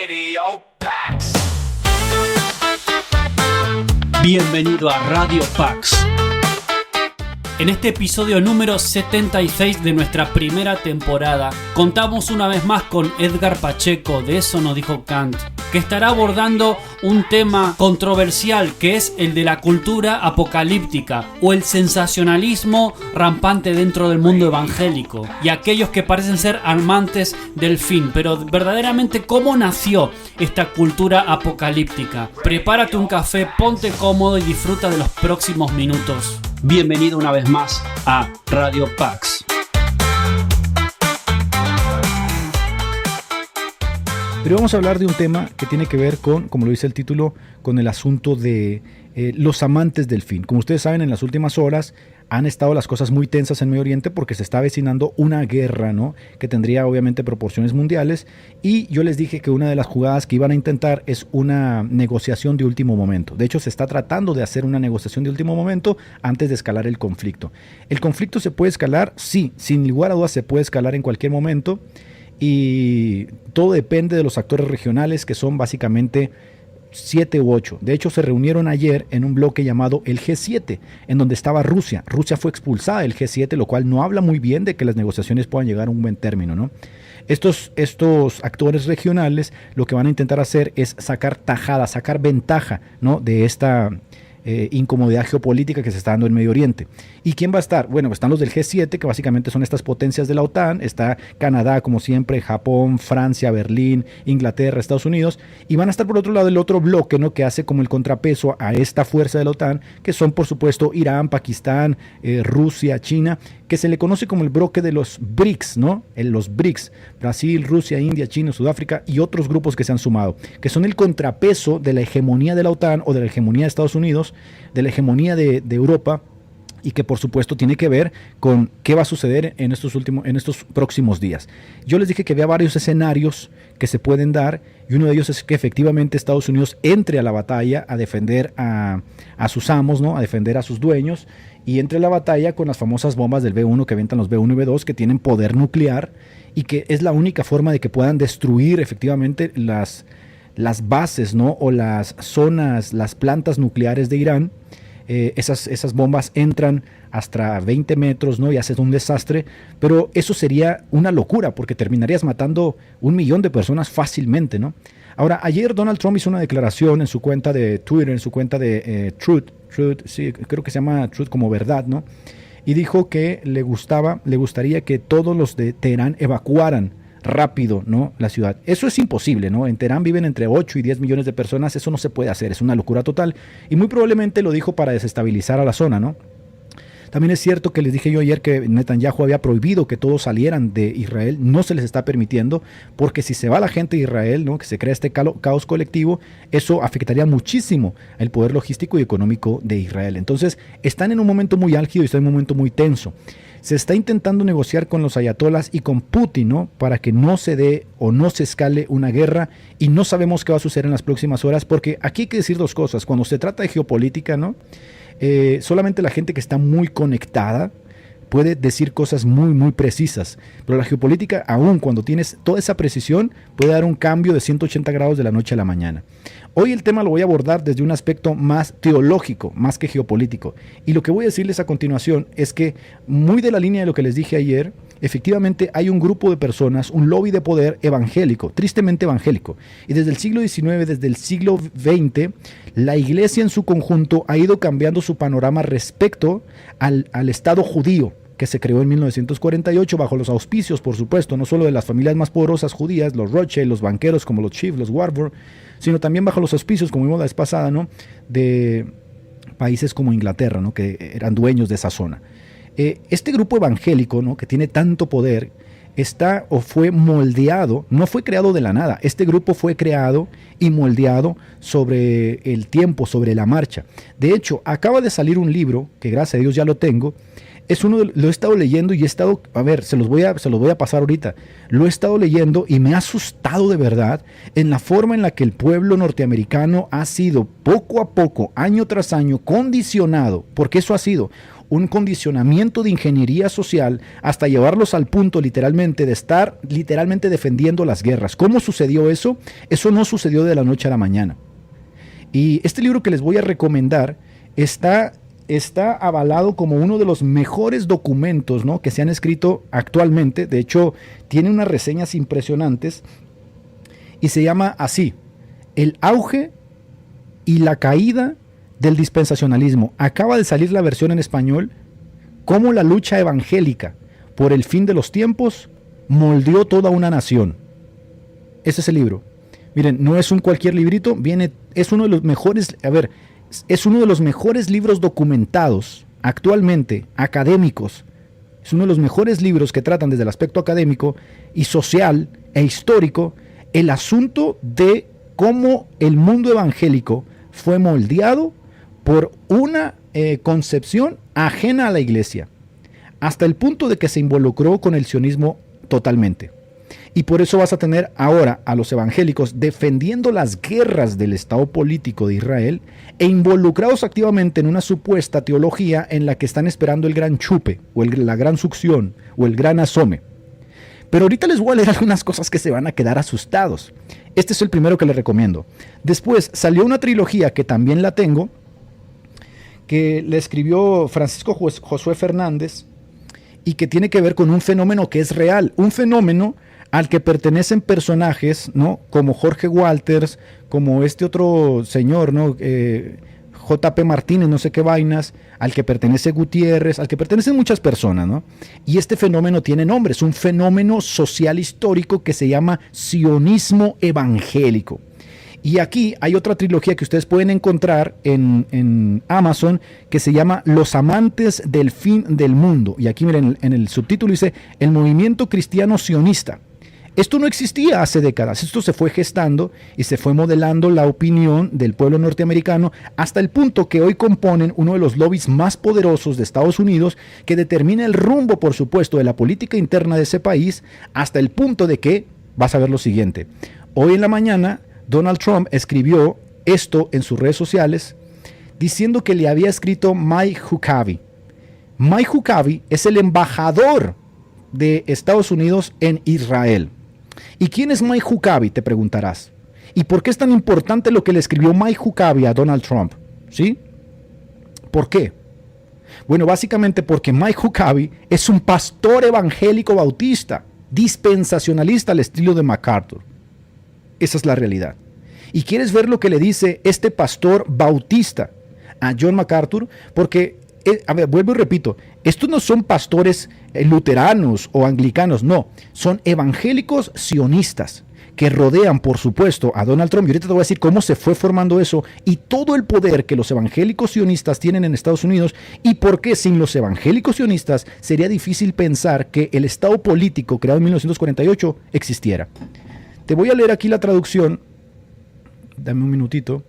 Radio Pax. Bienvenido a Radio Pax. En este episodio número 76 de nuestra primera temporada, contamos una vez más con Edgar Pacheco, de Eso nos dijo Kant, que estará abordando un tema controversial que es el de la cultura apocalíptica o el sensacionalismo rampante dentro del mundo evangélico y aquellos que parecen ser amantes del fin. Pero verdaderamente, ¿cómo nació esta cultura apocalíptica? Prepárate un café, ponte cómodo y disfruta de los próximos minutos. Bienvenido una vez más a Radio Pax. Pero vamos a hablar de un tema que tiene que ver con, como lo dice el título, con el asunto de los amantes del fin. Como ustedes saben, en las últimas horas han estado las cosas muy tensas en Medio Oriente porque se está avecinando una guerra, ¿no? Que tendría obviamente proporciones mundiales, y yo les dije que una de las jugadas que iban a intentar es una negociación de último momento. De hecho, se está tratando de hacer una negociación de último momento antes de escalar el conflicto. ¿El conflicto se puede escalar? Sí, sin lugar a dudas se puede escalar en cualquier momento, y todo depende de los actores regionales, que son básicamente 7 u 8. De hecho, se reunieron ayer en un bloque llamado el G7, en donde estaba Rusia. Rusia fue expulsada del G7, lo cual no habla muy bien de que las negociaciones puedan llegar a un buen término, ¿no? Estos actores regionales lo que van a intentar hacer es sacar tajada, sacar ventaja, ¿no?, de esta incomodidad geopolítica que se está dando en Medio Oriente. ¿Y quién va a estar? Bueno, están los del G7, que básicamente son estas potencias de la OTAN. Está Canadá, como siempre, Japón, Francia, Berlín, Inglaterra, Estados Unidos, y van a estar por otro lado el otro bloque, ¿no?, que hace como el contrapeso a esta fuerza de la OTAN, que son por supuesto Irán, Pakistán, Rusia, China, que se le conoce como el bloque de los BRICS, ¿no? Los BRICS, Brasil, Rusia, India, China, Sudáfrica y otros grupos que se han sumado, que son el contrapeso de la hegemonía de la OTAN o de la hegemonía de Estados Unidos, de la hegemonía de Europa, y que por supuesto tiene que ver con qué va a suceder en estos próximos días. Yo les dije que había varios escenarios que se pueden dar, y uno de ellos es que efectivamente Estados Unidos entre a la batalla a defender a sus amos, ¿no?, a defender a sus dueños, y entre a la batalla con las famosas bombas del B1 que avientan los B1 y B2, que tienen poder nuclear y que es la única forma de que puedan destruir efectivamente las bases, ¿no?, o las zonas, las plantas nucleares de Irán. Esas bombas entran hasta 20 metros, ¿no?, y hacen un desastre, pero eso sería una locura porque terminarías matando 1 millón de personas fácilmente, ¿no? Ahora, ayer Donald Trump hizo una declaración en su cuenta de Twitter, en su cuenta de Truth, sí, creo que se llama Truth como verdad, ¿no? Y dijo que le gustaría que todos los de Teherán evacuaran rápido, ¿no?, la ciudad. Eso es imposible, ¿no? En Teherán viven entre 8 y 10 millones de personas, eso no se puede hacer, es una locura total, y muy probablemente lo dijo para desestabilizar a la zona, ¿no? También es cierto que les dije yo ayer que Netanyahu había prohibido que todos salieran de Israel, no se les está permitiendo, porque si se va la gente de Israel, ¿no?, que se crea este caos colectivo, eso afectaría muchísimo el poder logístico y económico de Israel. Entonces, están en un momento muy álgido y están en un momento muy tenso. Se está intentando negociar con los ayatolas y con Putin, ¿no?, para que no se dé o no se escale una guerra, y no sabemos qué va a suceder en las próximas horas, porque aquí hay que decir dos cosas. Cuando se trata de geopolítica, ¿no?, solamente la gente que está muy conectada puede decir cosas muy, muy precisas, pero la geopolítica, aun cuando tienes toda esa precisión, puede dar un cambio de 180 grados de la noche a la mañana. Hoy el tema lo voy a abordar desde un aspecto más teológico, más que geopolítico, y lo que voy a decirles a continuación es que, muy de la línea de lo que les dije ayer, efectivamente hay un grupo de personas, un lobby de poder evangélico, tristemente evangélico, y desde el siglo XIX, desde el siglo XX, la iglesia en su conjunto ha ido cambiando su panorama respecto al Estado judío, que se creó en 1948 bajo los auspicios, por supuesto, no solo de las familias más poderosas judías, los Rothschild, los banqueros como los Schiff, los Warburg, sino también bajo los auspicios, como vimos la vez pasada, ¿no?, de países como Inglaterra, ¿no?, que eran dueños de esa zona. Este grupo evangélico, ¿no?, que tiene tanto poder, está o fue moldeado, no fue creado de la nada. Este grupo fue creado y moldeado sobre el tiempo, sobre la marcha. De hecho, acaba de salir un libro, que gracias a Dios ya lo tengo, lo he estado leyendo y he estado, a ver, se los voy a pasar ahorita. Lo he estado leyendo y me ha asustado de verdad en la forma en la que el pueblo norteamericano ha sido poco a poco, año tras año, condicionado, porque eso ha sido un condicionamiento de ingeniería social hasta llevarlos al punto literalmente de estar literalmente defendiendo las guerras. ¿Cómo sucedió eso? Eso no sucedió de la noche a la mañana. Y este libro que les voy a recomendar está avalado como uno de los mejores documentos, ¿no?, que se han escrito actualmente. De hecho, tiene unas reseñas impresionantes y se llama así: El auge y la caída del dispensacionalismo. Acaba de salir la versión en español, Cómo la lucha evangélica por el fin de los tiempos moldeó toda una nación. Ese es el libro. Miren, no es un cualquier librito, es uno de los mejores, es uno de los mejores libros documentados actualmente, académicos. Es uno de los mejores libros que tratan desde el aspecto académico y social e histórico el asunto de cómo el mundo evangélico fue moldeado por una concepción ajena a la iglesia, hasta el punto de que se involucró con el sionismo totalmente. Y por eso vas a tener ahora a los evangélicos defendiendo las guerras del Estado político de Israel e involucrados activamente en una supuesta teología en la que están esperando el gran chupe, o la gran succión, o el gran asome. Pero ahorita les voy a leer algunas cosas que se van a quedar asustados. Este es el primero que les recomiendo. Después salió una trilogía que también la tengo, que le escribió Francisco Josué Fernández, y que tiene que ver con un fenómeno que es real, un fenómeno al que pertenecen personajes, ¿no?, como Jorge Walters, como este otro señor, ¿no?, J.P. Martínez, no sé qué vainas, al que pertenece Gutiérrez, al que pertenecen muchas personas, ¿no? Y este fenómeno tiene nombre, es un fenómeno social histórico que se llama sionismo evangélico. Y aquí hay otra trilogía que ustedes pueden encontrar en Amazon que se llama Los amantes del fin del mundo. Y aquí miren, en el subtítulo dice El movimiento cristiano sionista. Esto no existía hace décadas, esto se fue gestando y se fue modelando la opinión del pueblo norteamericano hasta el punto que hoy componen uno de los lobbies más poderosos de Estados Unidos, que determina el rumbo, por supuesto, de la política interna de ese país, hasta el punto de que, vas a ver lo siguiente, hoy en la mañana Donald Trump escribió esto en sus redes sociales diciendo que le había escrito Mike Huckabee. Mike Huckabee es el embajador de Estados Unidos en Israel. ¿Y quién es Mike Huckabee?, te preguntarás. ¿Y por qué es tan importante lo que le escribió Mike Huckabee a Donald Trump? ¿Sí? ¿Por qué? Bueno, básicamente porque Mike Huckabee es un pastor evangélico bautista, dispensacionalista al estilo de MacArthur. Esa es la realidad. ¿Y quieres ver lo que le dice este pastor bautista a John MacArthur? Porque, vuelvo y repito, estos no son pastores luteranos o anglicanos, no, son evangélicos sionistas que rodean, por supuesto, a Donald Trump. Y ahorita te voy a decir cómo se fue formando eso y todo el poder que los evangélicos sionistas tienen en Estados Unidos y por qué sin los evangélicos sionistas sería difícil pensar que el Estado político creado en 1948 existiera. Te voy a leer aquí la traducción, dame un minutito,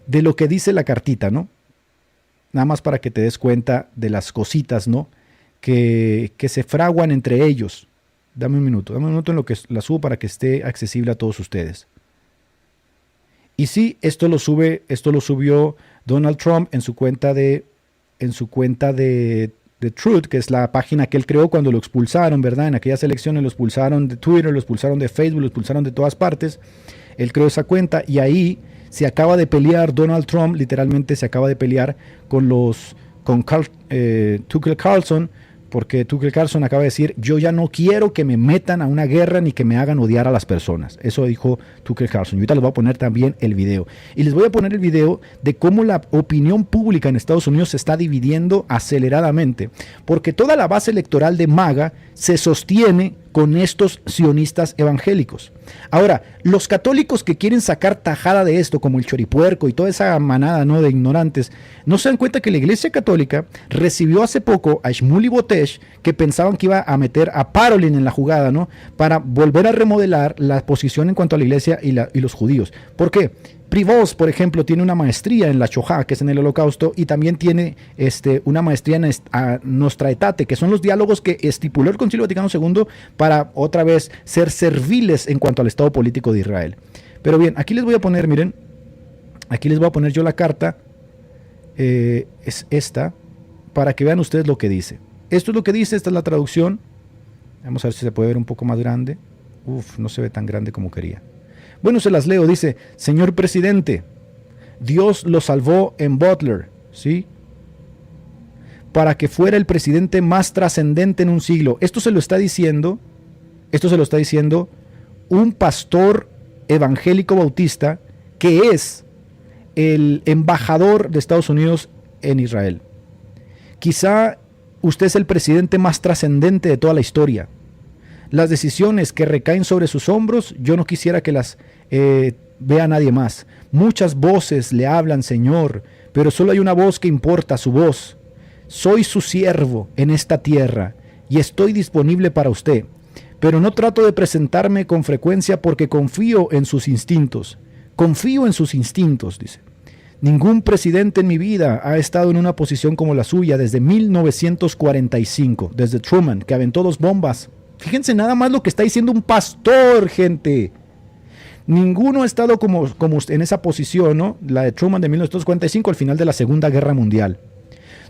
de lo que dice la cartita, ¿no? Nada más para que te des cuenta de las cositas, ¿no?, que se fraguan entre ellos. Dame un minuto en lo que la subo para que esté accesible a todos ustedes. Y sí, esto lo subió Donald Trump en su cuenta de Truth, que es la página que él creó cuando lo expulsaron, ¿verdad? En aquellas elecciones lo expulsaron de Twitter, lo expulsaron de Facebook, lo expulsaron de todas partes. Él creó esa cuenta y ahí se acaba de pelear Donald Trump, literalmente se acaba de pelear con Tucker Carlson, porque Tucker Carlson acaba de decir, yo ya no quiero que me metan a una guerra ni que me hagan odiar a las personas. Eso dijo Tucker Carlson. Y ahorita les voy a poner también el video. Y les voy a poner el video de cómo la opinión pública en Estados Unidos se está dividiendo aceleradamente. Porque toda la base electoral de MAGA se sostiene con estos sionistas evangélicos. Ahora, los católicos que quieren sacar tajada de esto, como el choripuerco y toda esa manada, ¿no?, de ignorantes, no se dan cuenta que la Iglesia Católica recibió hace poco a Shmuley Boteach, que pensaban que iba a meter a Parolin en la jugada, ¿no?, para volver a remodelar la posición en cuanto a la Iglesia y los judíos. ¿Por qué? Privos, por ejemplo, tiene una maestría en la Shoah, que es en el Holocausto, y también tiene una maestría en Nostra Aetate, que son los diálogos que estipuló el Concilio Vaticano II para otra vez ser serviles en cuanto al estado político de Israel. Pero bien, aquí les voy a poner, miren, aquí les voy a poner yo la carta, es esta, para que vean ustedes lo que dice. Esto es lo que dice, esta es la traducción. Vamos a ver si se puede ver un poco más grande. Uf, no se ve tan grande como quería. Bueno, se las leo. Dice: señor presidente, Dios lo salvó en Butler, ¿sí?, para que fuera el presidente más trascendente en un siglo. Esto se lo está diciendo un pastor evangélico bautista que es el embajador de Estados Unidos en Israel. Quizá usted es el presidente más trascendente de toda la historia. Las decisiones que recaen sobre sus hombros, yo no quisiera que las vea nadie más. Muchas voces le hablan, Señor, pero solo hay una voz que importa, su voz. Soy su siervo en esta tierra y estoy disponible para usted, pero no trato de presentarme con frecuencia porque confío en sus instintos. Confío en sus instintos, dice. Ningún presidente en mi vida ha estado en una posición como la suya desde 1945, desde Truman, que aventó 2 bombas. Fíjense nada más lo que está diciendo un pastor, gente. Ninguno ha estado como en esa posición, ¿no?, la de Truman de 1945, al final de la Segunda Guerra Mundial.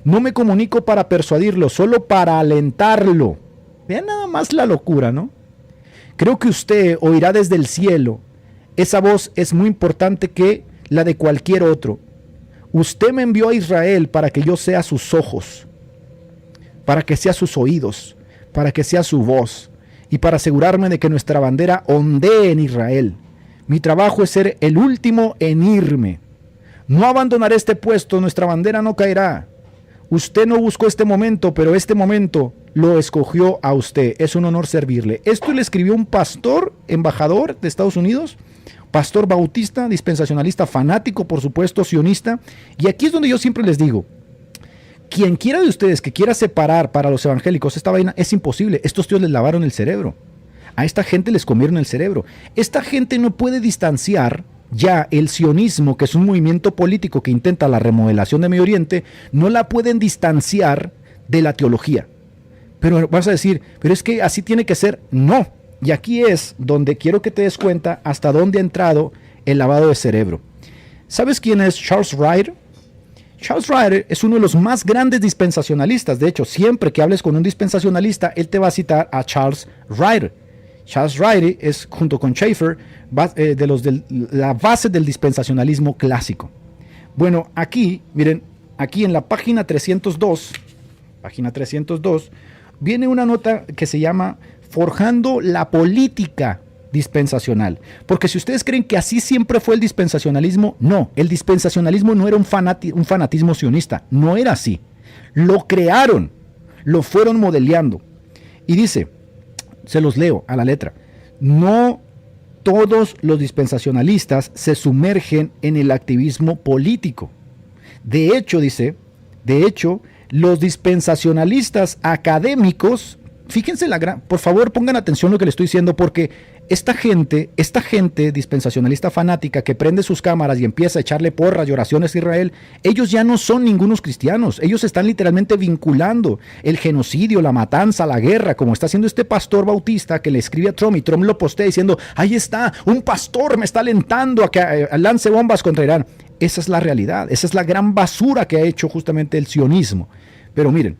No me comunico para persuadirlo, solo para alentarlo. Vean nada más la locura, ¿no? Creo que usted oirá desde el cielo. Esa voz es muy importante que la de cualquier otro. Usted me envió a Israel para que yo sea sus ojos, para que sea sus oídos, para que sea su voz y para asegurarme de que nuestra bandera ondee en Israel. Mi trabajo es ser el último en irme. No abandonaré este puesto, nuestra bandera no caerá. Usted no buscó este momento, pero este momento lo escogió a usted. Es un honor servirle. Esto le escribió un pastor, embajador de Estados Unidos, pastor bautista, dispensacionalista, fanático, por supuesto, sionista. Y aquí es donde yo siempre les digo, quien quiera de ustedes que quiera separar para los evangélicos esta vaina, es imposible. Estos tíos les lavaron el cerebro. A esta gente les comieron el cerebro. Esta gente no puede distanciar ya el sionismo, que es un movimiento político que intenta la remodelación de Medio Oriente, no la pueden distanciar de la teología. Pero vas a decir, pero es que así tiene que ser. No. Y aquí es donde quiero que te des cuenta hasta dónde ha entrado el lavado de cerebro. ¿Sabes quién es Charles Ryder? Charles Ryder es uno de los más grandes dispensacionalistas. De hecho, siempre que hables con un dispensacionalista, él te va a citar a Charles Ryder. Charles Ryder es, junto con Schaeffer, de la base del dispensacionalismo clásico. Bueno, aquí, miren, aquí en la página 302, viene una nota que se llama Forjando la política dispensacional. Porque si ustedes creen que así siempre fue el dispensacionalismo, no, el dispensacionalismo no era un fanatismo sionista, no era así. Lo crearon, lo fueron modeleando. Y dice, se los leo a la letra, no todos los dispensacionalistas se sumergen en el activismo político. De hecho, dice, los dispensacionalistas académicos, fíjense por favor pongan atención a lo que les estoy diciendo, porque esta gente dispensacionalista fanática que prende sus cámaras y empieza a echarle porras y oraciones a Israel, ellos ya no son ningunos cristianos. Ellos están literalmente vinculando el genocidio, la matanza, la guerra, como está haciendo este pastor bautista que le escribe a Trump, y Trump lo postea diciendo, ahí está, un pastor me está alentando a que lance bombas contra Irán. Esa es la realidad, esa es la gran basura que ha hecho justamente el sionismo. Pero miren,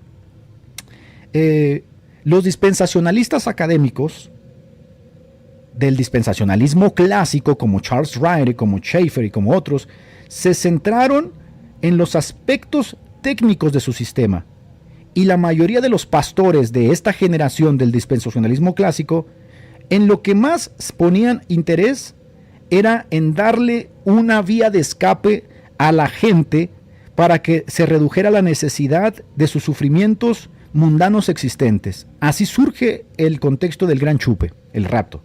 los dispensacionalistas académicos del dispensacionalismo clásico, como Charles Ryder, como Schaeffer y como otros, se centraron en los aspectos técnicos de su sistema. Y la mayoría de los pastores de esta generación del dispensacionalismo clásico, en lo que más ponían interés era en darle una vía de escape a la gente para que se redujera la necesidad de sus sufrimientos mundanos existentes. Así surge el contexto del gran chupe, el rapto.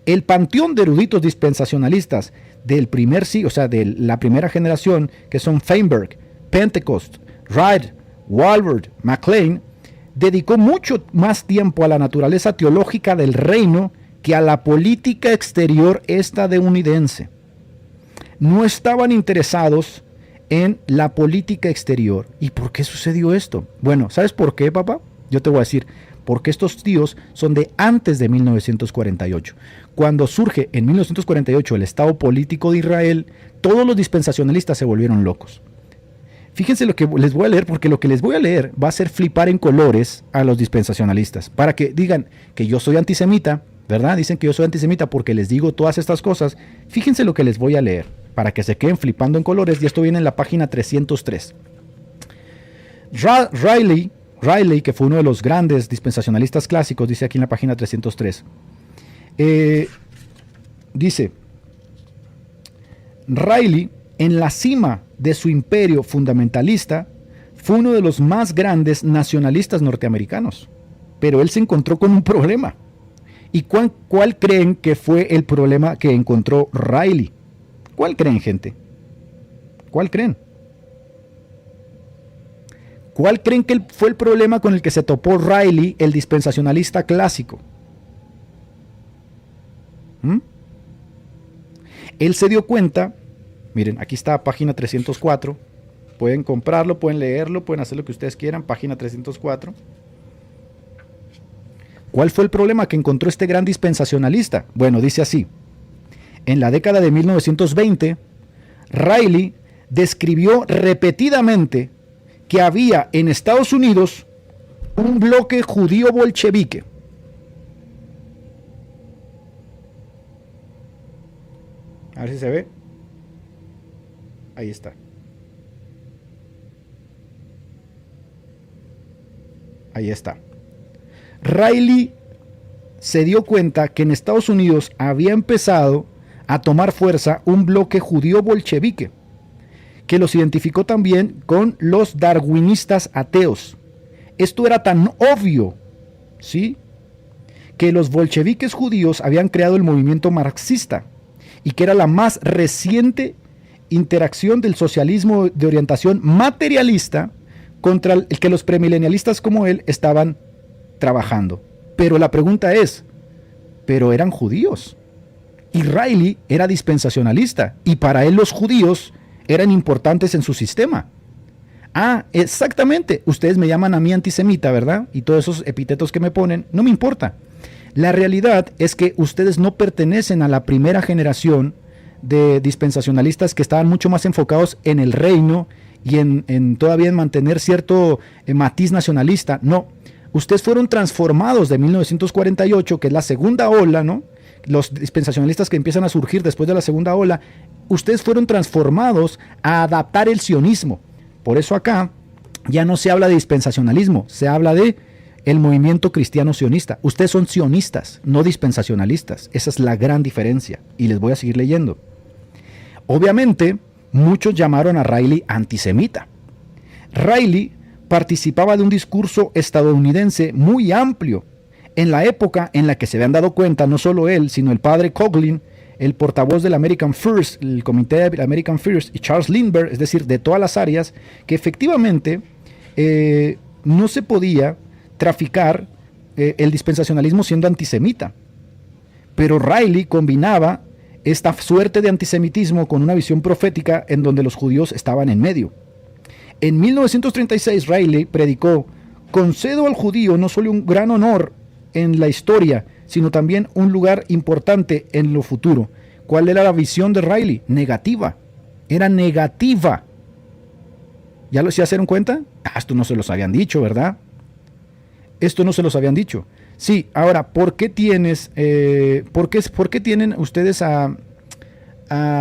El panteón de eruditos dispensacionalistas del primer siglo, o sea, de la primera generación, que son Feinberg, Pentecost, Wright, Walworth, MacLean, dedicó mucho más tiempo a la naturaleza teológica del reino que a la política exterior estadounidense. No estaban interesados en la política exterior. ¿Y por qué sucedió esto? Bueno, ¿sabes por qué, papá? Yo te voy a decir, porque estos tíos son de antes de 1948. Cuando surge en 1948 el Estado político de Israel, todos los dispensacionalistas se volvieron locos. Fíjense lo que les voy a leer, porque lo que les voy a leer va a hacer flipar en colores a los dispensacionalistas, para que digan que yo soy antisemita, ¿verdad? Dicen que yo soy antisemita porque les digo todas estas cosas. Fíjense lo que les voy a leer, para que se queden flipando en colores, y esto viene en la página 303. Riley, que fue uno de los grandes dispensacionalistas clásicos, dice aquí en la página 303, dice, Riley, en la cima de su imperio fundamentalista, fue uno de los más grandes nacionalistas norteamericanos, pero él se encontró con un problema. ¿Y cuál creen que fue el problema que encontró Riley? ¿Cuál creen, gente? ¿Cuál creen? ¿Cuál creen que fue el problema con el que se topó Riley, el dispensacionalista clásico? Él se dio cuenta, miren, aquí está página 304, pueden comprarlo, pueden leerlo, pueden hacer lo que ustedes quieran, página 304. ¿Cuál fue el problema que encontró este gran dispensacionalista? Bueno, dice así, en la década de 1920, Riley describió repetidamente que había en Estados Unidos un bloque judío bolchevique. A ver si se ve. Ahí está. Ahí está. Riley se dio cuenta que en Estados Unidos había empezado a tomar fuerza un bloque judío bolchevique, que los identificó también con los darwinistas ateos. Esto era tan obvio, ¿sí?, que los bolcheviques judíos habían creado el movimiento marxista y que era la más reciente interacción del socialismo de orientación materialista contra el que los premilenialistas como él estaban trabajando. Pero la pregunta es, ¿pero eran judíos? Y Riley era dispensacionalista y para él los judíos eran importantes en su sistema. Ah, exactamente, ustedes me llaman a mí antisemita, ¿verdad? Y todos esos epítetos que me ponen, no me importa. La realidad es que ustedes no pertenecen a la primera generación de dispensacionalistas que estaban mucho más enfocados en el reino y todavía en mantener cierto matiz nacionalista. No, ustedes fueron transformados de 1948, que es la segunda ola, ¿no? Los dispensacionalistas que empiezan a surgir después de la segunda ola, ustedes fueron transformados a adaptar el sionismo. Por eso acá ya no se habla de dispensacionalismo, se habla de el movimiento cristiano sionista. Ustedes son sionistas, no dispensacionalistas. Esa es la gran diferencia. Y les voy a seguir leyendo. Obviamente, muchos llamaron a Riley antisemita. Riley participaba de un discurso estadounidense muy amplio en la época en la que se habían dado cuenta, no solo él, sino el padre Coughlin, el portavoz del American First, el comité de American First, y Charles Lindbergh, es decir, de todas las áreas, que efectivamente no se podía traficar el dispensacionalismo siendo antisemita. Pero Riley combinaba esta suerte de antisemitismo con una visión profética en donde los judíos estaban en medio. En 1936 Riley predicó: concedo al judío no solo un gran honor en la historia, sino también un lugar importante en lo futuro. ¿Cuál era la visión de Riley? Negativa. Era negativa. ¿Ya se dieron cuenta? Esto no se los habían dicho, ¿verdad? Esto no se los habían dicho. Sí, ahora, ¿por qué tienen ustedes a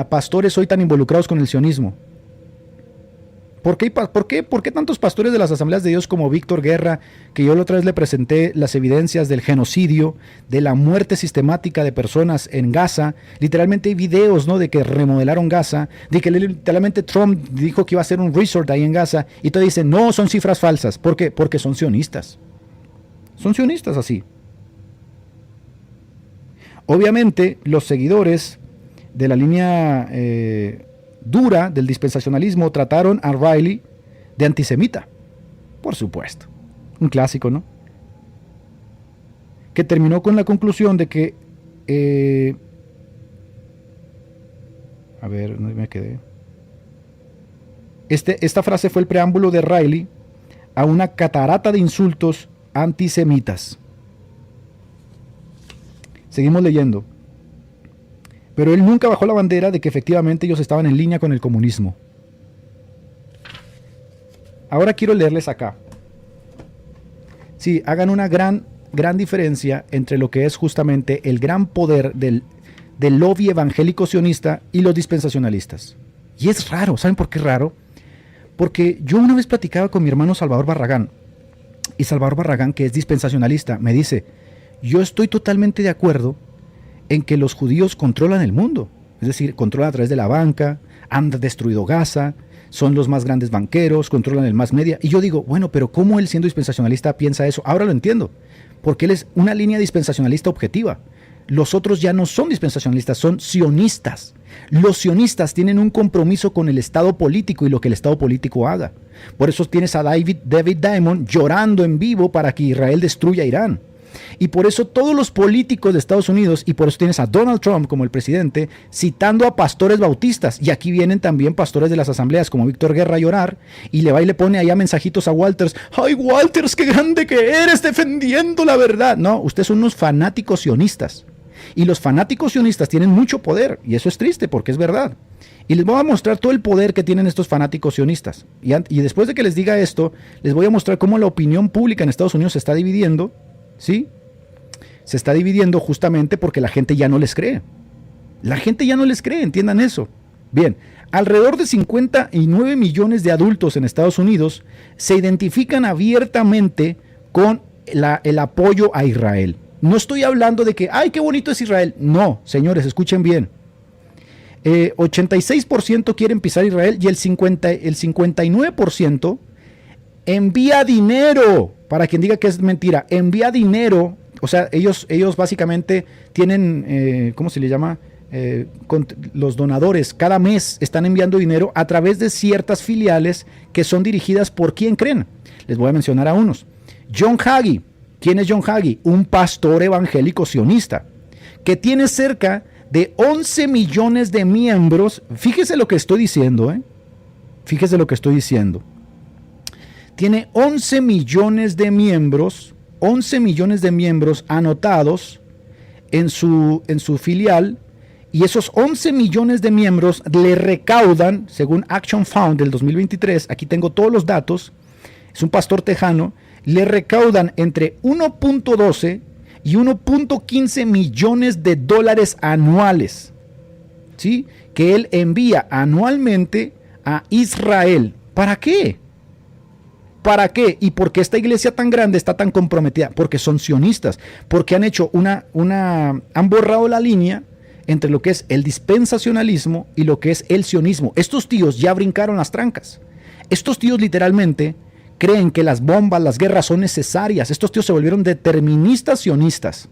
pastores hoy tan involucrados con el sionismo? ¿Por qué tantos pastores de las Asambleas de Dios como Víctor Guerra, que yo la otra vez le presenté las evidencias del genocidio, de la muerte sistemática de personas en Gaza? Literalmente hay videos, ¿no?, de que remodelaron Gaza, de que literalmente Trump dijo que iba a hacer un resort ahí en Gaza, y todos dicen, no, son cifras falsas. ¿Por qué? Porque son sionistas. Son sionistas así. Obviamente, los seguidores de la línea dura del dispensacionalismo trataron a Riley de antisemita, por supuesto, un clásico, ¿no? Que terminó con la conclusión de que a ver, ¿dónde me quedé? Esta frase fue el preámbulo de Riley a una catarata de insultos antisemitas. Seguimos leyendo. Pero él nunca bajó la bandera de que efectivamente ellos estaban en línea con el comunismo. Ahora quiero leerles acá. Sí, hagan una gran diferencia entre lo que es justamente el gran poder del lobby evangélico sionista y los dispensacionalistas. Y es raro, ¿saben por qué es raro? Porque yo una vez platicaba con mi hermano Salvador Barragán, y Salvador Barragán, que es dispensacionalista, me dice, yo estoy totalmente de acuerdo en que los judíos controlan el mundo, es decir, controlan a través de la banca, han destruido Gaza, son los más grandes banqueros, controlan el más media, y yo digo, bueno, pero ¿cómo él siendo dispensacionalista piensa eso? Ahora lo entiendo, porque él es una línea dispensacionalista objetiva. Los otros ya no son dispensacionalistas, son sionistas. Los sionistas tienen un compromiso con el Estado político y lo que el Estado político haga. Por eso tienes a David Diamond llorando en vivo para que Israel destruya Irán. Y por eso todos los políticos de Estados Unidos, y por eso tienes a Donald Trump como el presidente, citando a pastores bautistas. Y aquí vienen también pastores de las asambleas como Víctor Guerra a llorar, y le va y le pone allá mensajitos a Walters. ¡Ay, Walters, qué grande que eres defendiendo la verdad! No, ustedes son unos fanáticos sionistas. Y los fanáticos sionistas tienen mucho poder, y eso es triste porque es verdad. Y les voy a mostrar todo el poder que tienen estos fanáticos sionistas. Y después de que les diga esto, les voy a mostrar cómo la opinión pública en Estados Unidos se está dividiendo, ¿sí? Se está dividiendo justamente porque la gente ya no les cree. La gente ya no les cree, entiendan eso. Bien, alrededor de 59 millones de adultos en Estados Unidos se identifican abiertamente con el apoyo a Israel. No estoy hablando de que, ¡ay, qué bonito es Israel! No, señores, escuchen bien. 86% quieren pisar Israel y el 59% envía dinero. Para quien diga que es mentira, envía dinero. O sea, ellos básicamente tienen, ¿cómo se le llama? Los donadores cada mes están enviando dinero a través de ciertas filiales que son dirigidas por ¿quién creen? Les voy a mencionar a unos. John Hagee. ¿Quién es John Hagee? Un pastor evangélico sionista que tiene cerca de 11 millones de miembros. Fíjese lo que estoy diciendo, Fíjese lo que estoy diciendo. Tiene 11 millones de miembros anotados en su filial, y esos 11 millones de miembros le recaudan, según Action Fund del 2023, aquí tengo todos los datos, es un pastor tejano, le recaudan entre 1.12 y 1.15 millones de dólares anuales, ¿sí? Que él envía anualmente a Israel. ¿Para qué? ¿Para qué? ¿Y por qué esta iglesia tan grande está tan comprometida? Porque son sionistas, porque han hecho han borrado la línea entre lo que es el dispensacionalismo y lo que es el sionismo. Estos tíos ya brincaron las trancas. Estos tíos literalmente creen que las bombas, las guerras son necesarias. Estos tíos se volvieron deterministas sionistas.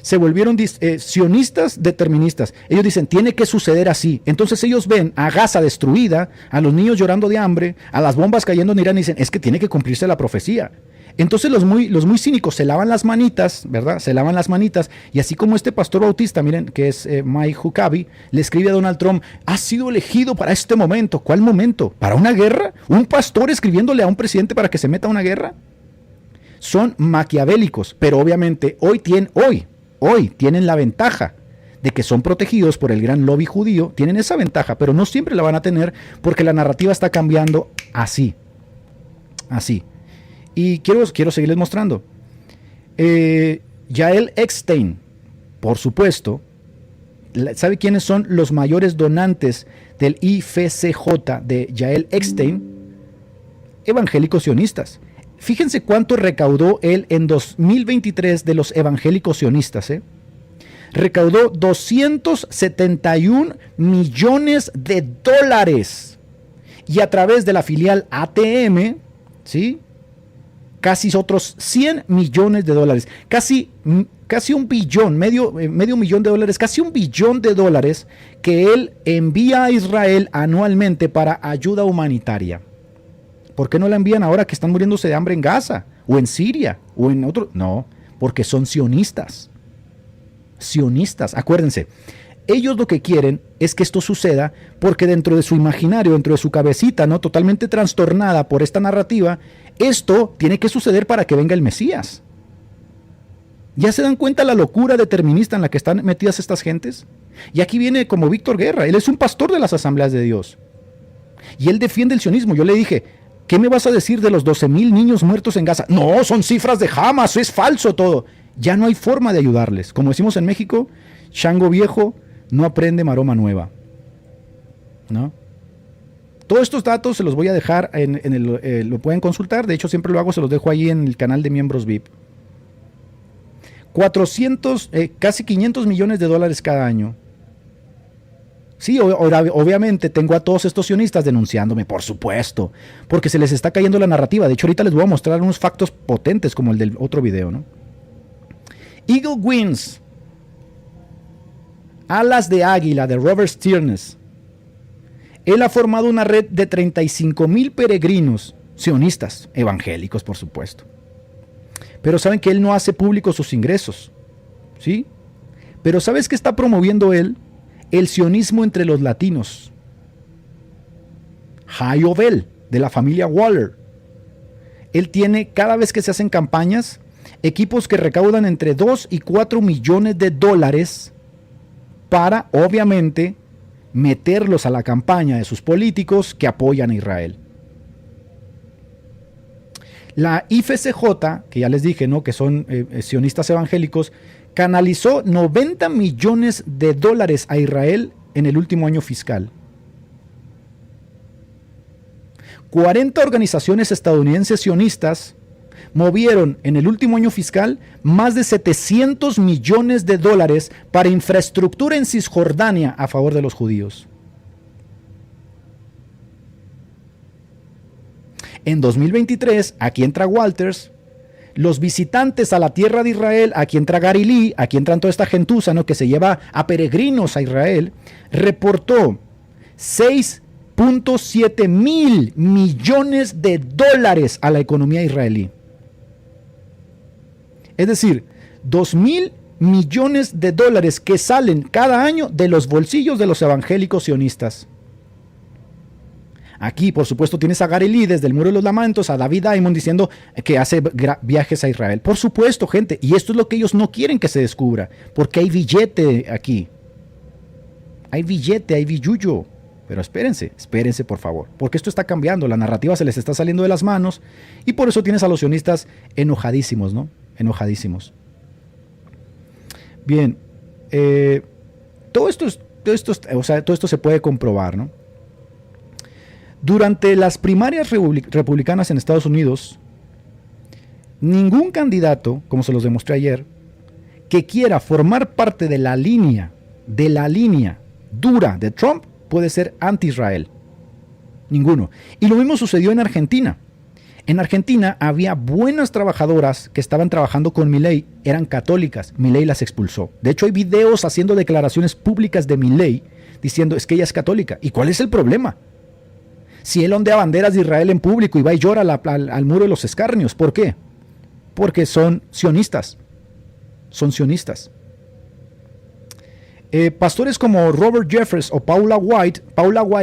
Se volvieron sionistas deterministas. Ellos dicen, tiene que suceder así. Entonces ellos ven a Gaza destruida, a los niños llorando de hambre, a las bombas cayendo en Irán y dicen, es que tiene que cumplirse la profecía. Entonces los muy cínicos se lavan las manitas, ¿verdad? Se lavan las manitas, y así como este pastor bautista, miren, que es Mike Huckabee, le escribe a Donald Trump, has sido elegido para este momento. ¿Cuál momento? ¿Para una guerra? ¿Un pastor escribiéndole a un presidente para que se meta a una guerra? Son maquiavélicos, pero obviamente hoy tienen la ventaja de que son protegidos por el gran lobby judío, tienen esa ventaja, pero no siempre la van a tener porque la narrativa está cambiando así. Y quiero seguirles mostrando. Yael Eckstein, por supuesto, ¿Sabe quiénes son los mayores donantes del IFCJ de Yael Eckstein? Evangélicos sionistas. Fíjense cuánto recaudó él en 2023 de los evangélicos sionistas. Recaudó $271 millones. Y a través de la filial ATM, ¿sí?, casi otros $100 millones. Casi un billón, medio millón de dólares, casi $1 billón que él envía a Israel anualmente para ayuda humanitaria. ¿Por qué no la envían ahora que están muriéndose de hambre en Gaza, o en Siria, o en otro? No, porque son sionistas. Sionistas, acuérdense. Ellos lo que quieren es que esto suceda porque dentro de su imaginario, dentro de su cabecita, ¿no?, totalmente trastornada por esta narrativa, esto tiene que suceder para que venga el Mesías. ¿Ya se dan cuenta la locura determinista en la que están metidas estas gentes? Y aquí viene como Víctor Guerra, él es un pastor de las Asambleas de Dios. Y él defiende el sionismo. Yo le dije, ¿qué me vas a decir de los 12,000 niños muertos en Gaza? No, son cifras de Hamas, es falso todo. Ya no hay forma de ayudarles. Como decimos en México, chango viejo no aprende maroma nueva, ¿no? Todos estos datos se los voy a dejar lo pueden consultar. De hecho, siempre lo hago, se los dejo ahí en el canal de miembros VIP. 400, casi $500 millones cada año. Sí, obviamente tengo a todos estos sionistas denunciándome, por supuesto, porque se les está cayendo la narrativa. De hecho, ahorita les voy a mostrar unos factos potentes como el del otro video, ¿no? Eagle Wings, Alas de Águila, de Robert Stearns. Él ha formado una red de 35,000 peregrinos, sionistas, evangélicos, por supuesto. Pero saben que él no hace públicos sus ingresos, ¿sí? Pero ¿sabes qué está promoviendo él? El sionismo entre los latinos. Hayovel, de la familia Waller. Él tiene, cada vez que se hacen campañas, equipos que recaudan entre 2 y 4 millones de dólares para, obviamente, meterlos a la campaña de sus políticos que apoyan a Israel. La IFCJ, que ya les dije, ¿no?, que son sionistas evangélicos, canalizó 90 millones de dólares a Israel en el último año fiscal. 40 organizaciones estadounidenses sionistas movieron en el último año fiscal más de 700 millones de dólares para infraestructura en Cisjordania a favor de los judíos. En 2023, aquí entra Walters, los visitantes a la tierra de Israel, aquí entra Gary Lee, aquí entran toda esta gentuza, ¿no?, que se lleva a peregrinos a Israel, reportó 6.7 mil millones de dólares a la economía israelí. Es decir, 2,000 millones de dólares que salen cada año de los bolsillos de los evangélicos sionistas. Aquí, por supuesto, tienes a Gary Lee desde el Muro de los Lamentos, a David Diamond diciendo que hace viajes a Israel. Por supuesto, gente, y esto es lo que ellos no quieren que se descubra, porque hay billete aquí. Hay billete, hay billullo. Pero espérense por favor, porque esto está cambiando, la narrativa se les está saliendo de las manos y por eso tienes a los sionistas enojadísimos, ¿no? Enojadísimos. Bien, todo esto se puede comprobar, ¿no? Durante las primarias republicanas en Estados Unidos, ningún candidato, como se los demostré ayer, que quiera formar parte de la línea dura de Trump puede ser anti-Israel. Ninguno. Y lo mismo sucedió en Argentina. En Argentina había buenas trabajadoras que estaban trabajando con Milei, eran católicas, Milei las expulsó. De hecho hay videos haciendo declaraciones públicas de Milei diciendo es que ella es católica. ¿Y cuál es el problema? Si él ondea banderas de Israel en público y va y llora al muro de los escarnios, ¿por qué? Porque son sionistas. Son sionistas. Pastores como Robert Jeffress o Paula White,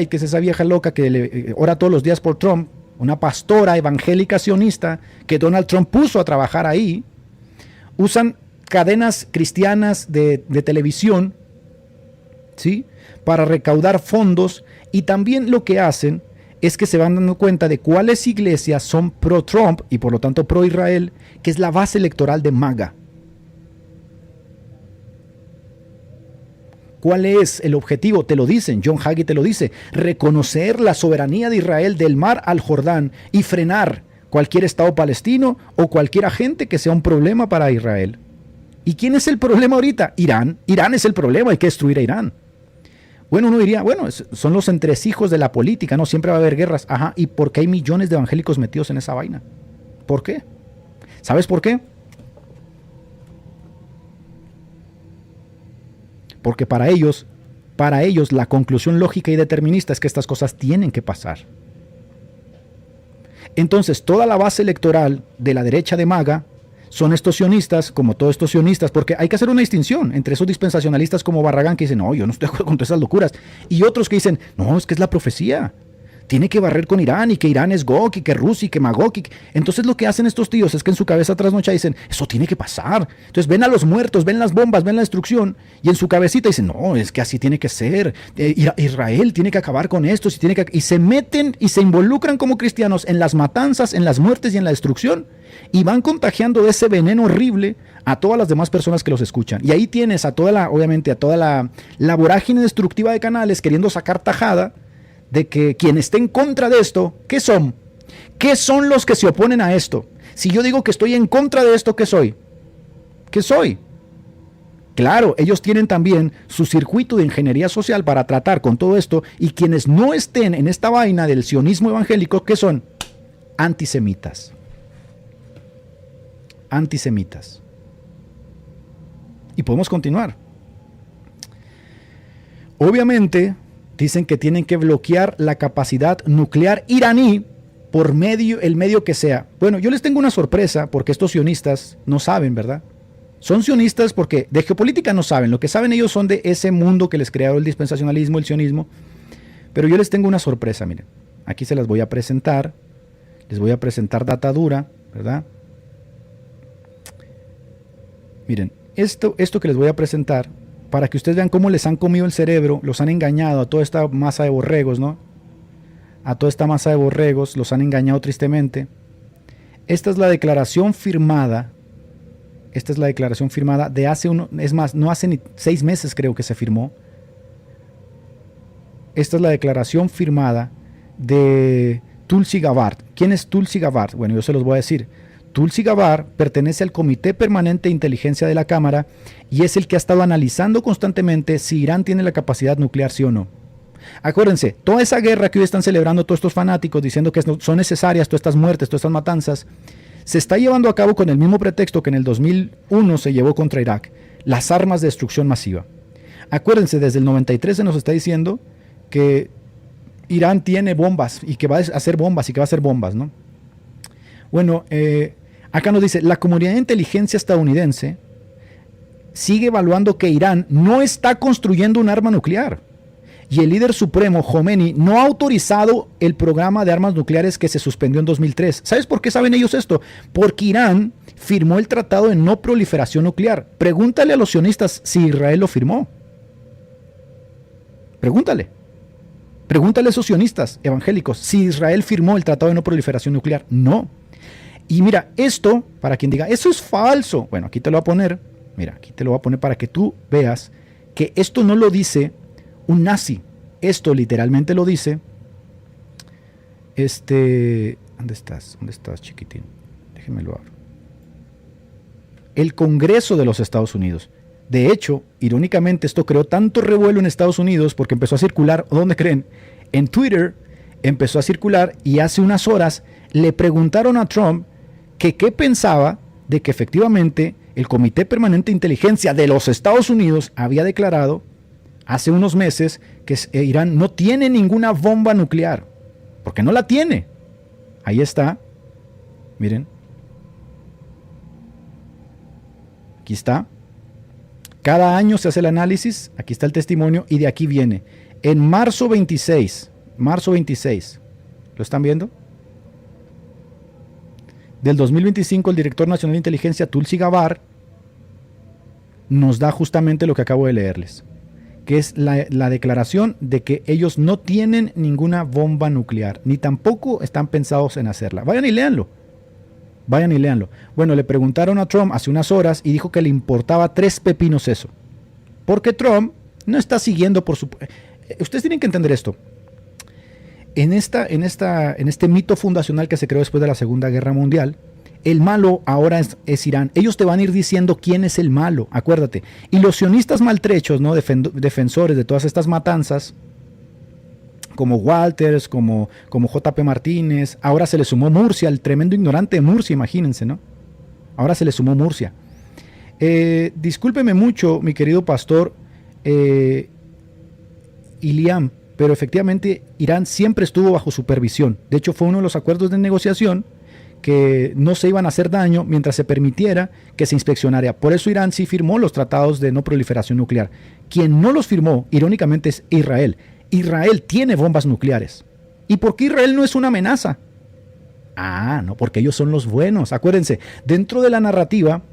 que es esa vieja loca que ora todos los días por Trump, una pastora evangélica sionista que Donald Trump puso a trabajar ahí, usan cadenas cristianas de televisión, ¿sí?, para recaudar fondos, y también lo que hacen es que se van dando cuenta de cuáles iglesias son pro-Trump y por lo tanto pro-Israel, que es la base electoral de MAGA. ¿Cuál es el objetivo? Te lo dicen, John Hagee te lo dice, reconocer la soberanía de Israel del mar al Jordán y frenar cualquier Estado palestino o cualquier agente que sea un problema para Israel. ¿Y quién es el problema ahorita? Irán. Irán es el problema, hay que destruir a Irán. Bueno, uno diría, bueno, son los entresijos de la política, ¿no? Siempre va a haber guerras. Ajá, ¿y por qué hay millones de evangélicos metidos en esa vaina? ¿Por qué? ¿Sabes por qué? Porque para ellos la conclusión lógica y determinista es que estas cosas tienen que pasar. Entonces, toda la base electoral de la derecha de MAGA son estos sionistas, como todos estos sionistas, porque hay que hacer una distinción entre esos dispensacionalistas como Barragán que dicen, no, yo no estoy de acuerdo con todas esas locuras, y otros que dicen, no, es que es la profecía. Tiene que barrer con Irán y que Irán es Gog y que Rusia y que Magog. Entonces lo que hacen estos tíos es que en su cabeza trasnochada dicen, eso tiene que pasar. Entonces ven a los muertos, ven las bombas, ven la destrucción y en su cabecita dicen, no, es que así tiene que ser. Israel tiene que acabar con esto. Y se meten y se involucran como cristianos en las matanzas, en las muertes y en la destrucción. Y van contagiando ese veneno horrible a todas las demás personas que los escuchan. Y ahí tienes a toda la vorágine destructiva de canales queriendo sacar tajada de que quien esté en contra de esto, ¿qué son? ¿Qué son los que se oponen a esto? Si yo digo que estoy en contra de esto, ¿qué soy? ¿Qué soy? Claro, ellos tienen también su circuito de ingeniería social para tratar con todo esto, y quienes no estén en esta vaina del sionismo evangélico, ¿qué son? Antisemitas. Antisemitas. Y podemos continuar. Obviamente, dicen que tienen que bloquear la capacidad nuclear iraní por el medio que sea. Bueno, yo les tengo una sorpresa porque estos sionistas no saben, ¿verdad? Son sionistas porque de geopolítica no saben. Lo que saben ellos son de ese mundo que les creó el dispensacionalismo, el sionismo. Pero yo les tengo una sorpresa, miren. Aquí se las voy a presentar. Les voy a presentar data dura, ¿verdad? Miren, esto que les voy a presentar, para que ustedes vean cómo les han comido el cerebro, los han engañado a toda esta masa de borregos, ¿no? A toda esta masa de borregos, los han engañado tristemente. Esta es la declaración firmada de hace no hace ni 6 meses creo que se firmó. Esta es la declaración firmada de Tulsi Gabbard. ¿Quién es Tulsi Gabbard? Bueno, yo se los voy a decir. Tulsi Gabbard pertenece al Comité Permanente de Inteligencia de la Cámara y es el que ha estado analizando constantemente si Irán tiene la capacidad nuclear, sí o no. Acuérdense, toda esa guerra que hoy están celebrando todos estos fanáticos diciendo que son necesarias todas estas muertes, todas estas matanzas, se está llevando a cabo con el mismo pretexto que en el 2001 se llevó contra Irak, las armas de destrucción masiva. Acuérdense, desde el 93 se nos está diciendo que Irán tiene bombas y que va a hacer bombas y que va a hacer bombas, ¿no? Bueno, acá nos dice, la comunidad de inteligencia estadounidense sigue evaluando que Irán no está construyendo un arma nuclear. Y el líder supremo, Khomeini, no ha autorizado el programa de armas nucleares que se suspendió en 2003. ¿Sabes por qué saben ellos esto? Porque Irán firmó el Tratado de No Proliferación Nuclear. Pregúntale a los sionistas si Israel lo firmó. Pregúntale a esos sionistas evangélicos si Israel firmó el Tratado de No Proliferación Nuclear. No. Y mira, esto, para quien diga, eso es falso. Bueno, aquí te lo voy a poner. Mira, aquí te lo voy a poner para que tú veas que esto no lo dice un nazi. Esto literalmente lo dice. ¿Dónde estás? ¿Dónde estás, chiquitín? Déjenmelo abrir. El Congreso de los Estados Unidos. De hecho, irónicamente, esto creó tanto revuelo en Estados Unidos porque empezó a circular, ¿dónde creen? En Twitter empezó a circular y hace unas horas le preguntaron a Trump que qué pensaba de que efectivamente el Comité Permanente de Inteligencia de los Estados Unidos había declarado hace unos meses que Irán no tiene ninguna bomba nuclear, porque no la tiene. Ahí está, miren, aquí está. Cada año se hace el análisis, aquí está el testimonio y de aquí viene. En marzo 26, ¿lo están viendo? Del 2025, el director nacional de inteligencia, Tulsi Gabbard, nos da justamente lo que acabo de leerles, que es la declaración de que ellos no tienen ninguna bomba nuclear, ni tampoco están pensados en hacerla. Vayan y léanlo. Bueno, le preguntaron a Trump hace unas horas y dijo que le importaba 3 pepinos eso. Porque Trump No está siguiendo por su... Ustedes tienen que entender esto. En este mito fundacional que se creó después de la Segunda Guerra Mundial, el malo ahora es Irán. Ellos te van a ir diciendo quién es el malo, acuérdate. Y los sionistas maltrechos, ¿no? Defensores de todas estas matanzas, como Walters, como J.P. Martínez, ahora se le sumó Murcia, el tremendo ignorante de Murcia, imagínense, ¿no? Ahora se le sumó Murcia. Discúlpeme mucho, mi querido pastor Iliam, pero efectivamente Irán siempre estuvo bajo supervisión. De hecho, fue uno de los acuerdos de negociación que no se iban a hacer daño mientras se permitiera que se inspeccionara. Por eso Irán sí firmó los tratados de no proliferación nuclear. Quien no los firmó, irónicamente, es Israel. Israel tiene bombas nucleares. ¿Y por qué Israel no es una amenaza? Ah, no, porque ellos son los buenos. Acuérdense, dentro de la narrativa,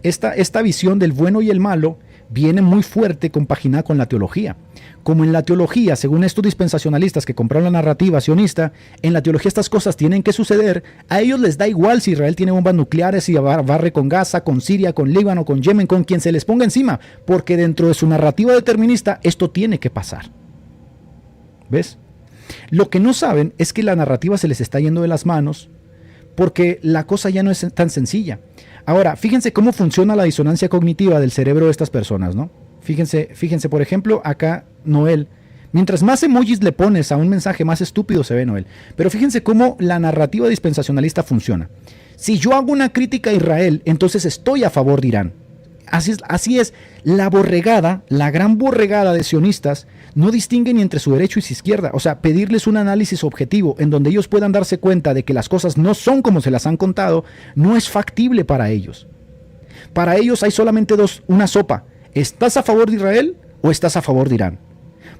esta visión del bueno y el malo viene muy fuerte compaginada con la teología. Como en la teología, según estos dispensacionalistas que compraron la narrativa sionista, en la teología estas cosas tienen que suceder, a ellos les da igual si Israel tiene bombas nucleares y barre con Gaza, con Siria, con Líbano, con Yemen, con quien se les ponga encima, porque dentro de su narrativa determinista esto tiene que pasar. ¿Ves? Lo que no saben es que la narrativa se les está yendo de las manos porque la cosa ya no es tan sencilla. Ahora, fíjense cómo funciona la disonancia cognitiva del cerebro de estas personas, ¿no? Fíjense, por ejemplo, acá Noel. Mientras más emojis le pones a un mensaje, más estúpido se ve Noel. Pero fíjense cómo la narrativa dispensacionalista funciona. Si yo hago una crítica a Israel, entonces estoy a favor de Irán. Así es, la gran borregada de sionistas no distingue ni entre su derecho y su izquierda. O sea, pedirles un análisis objetivo en donde ellos puedan darse cuenta de que las cosas no son como se las han contado, no es factible para ellos. Para ellos hay solamente una sopa. ¿Estás a favor de Israel o estás a favor de Irán?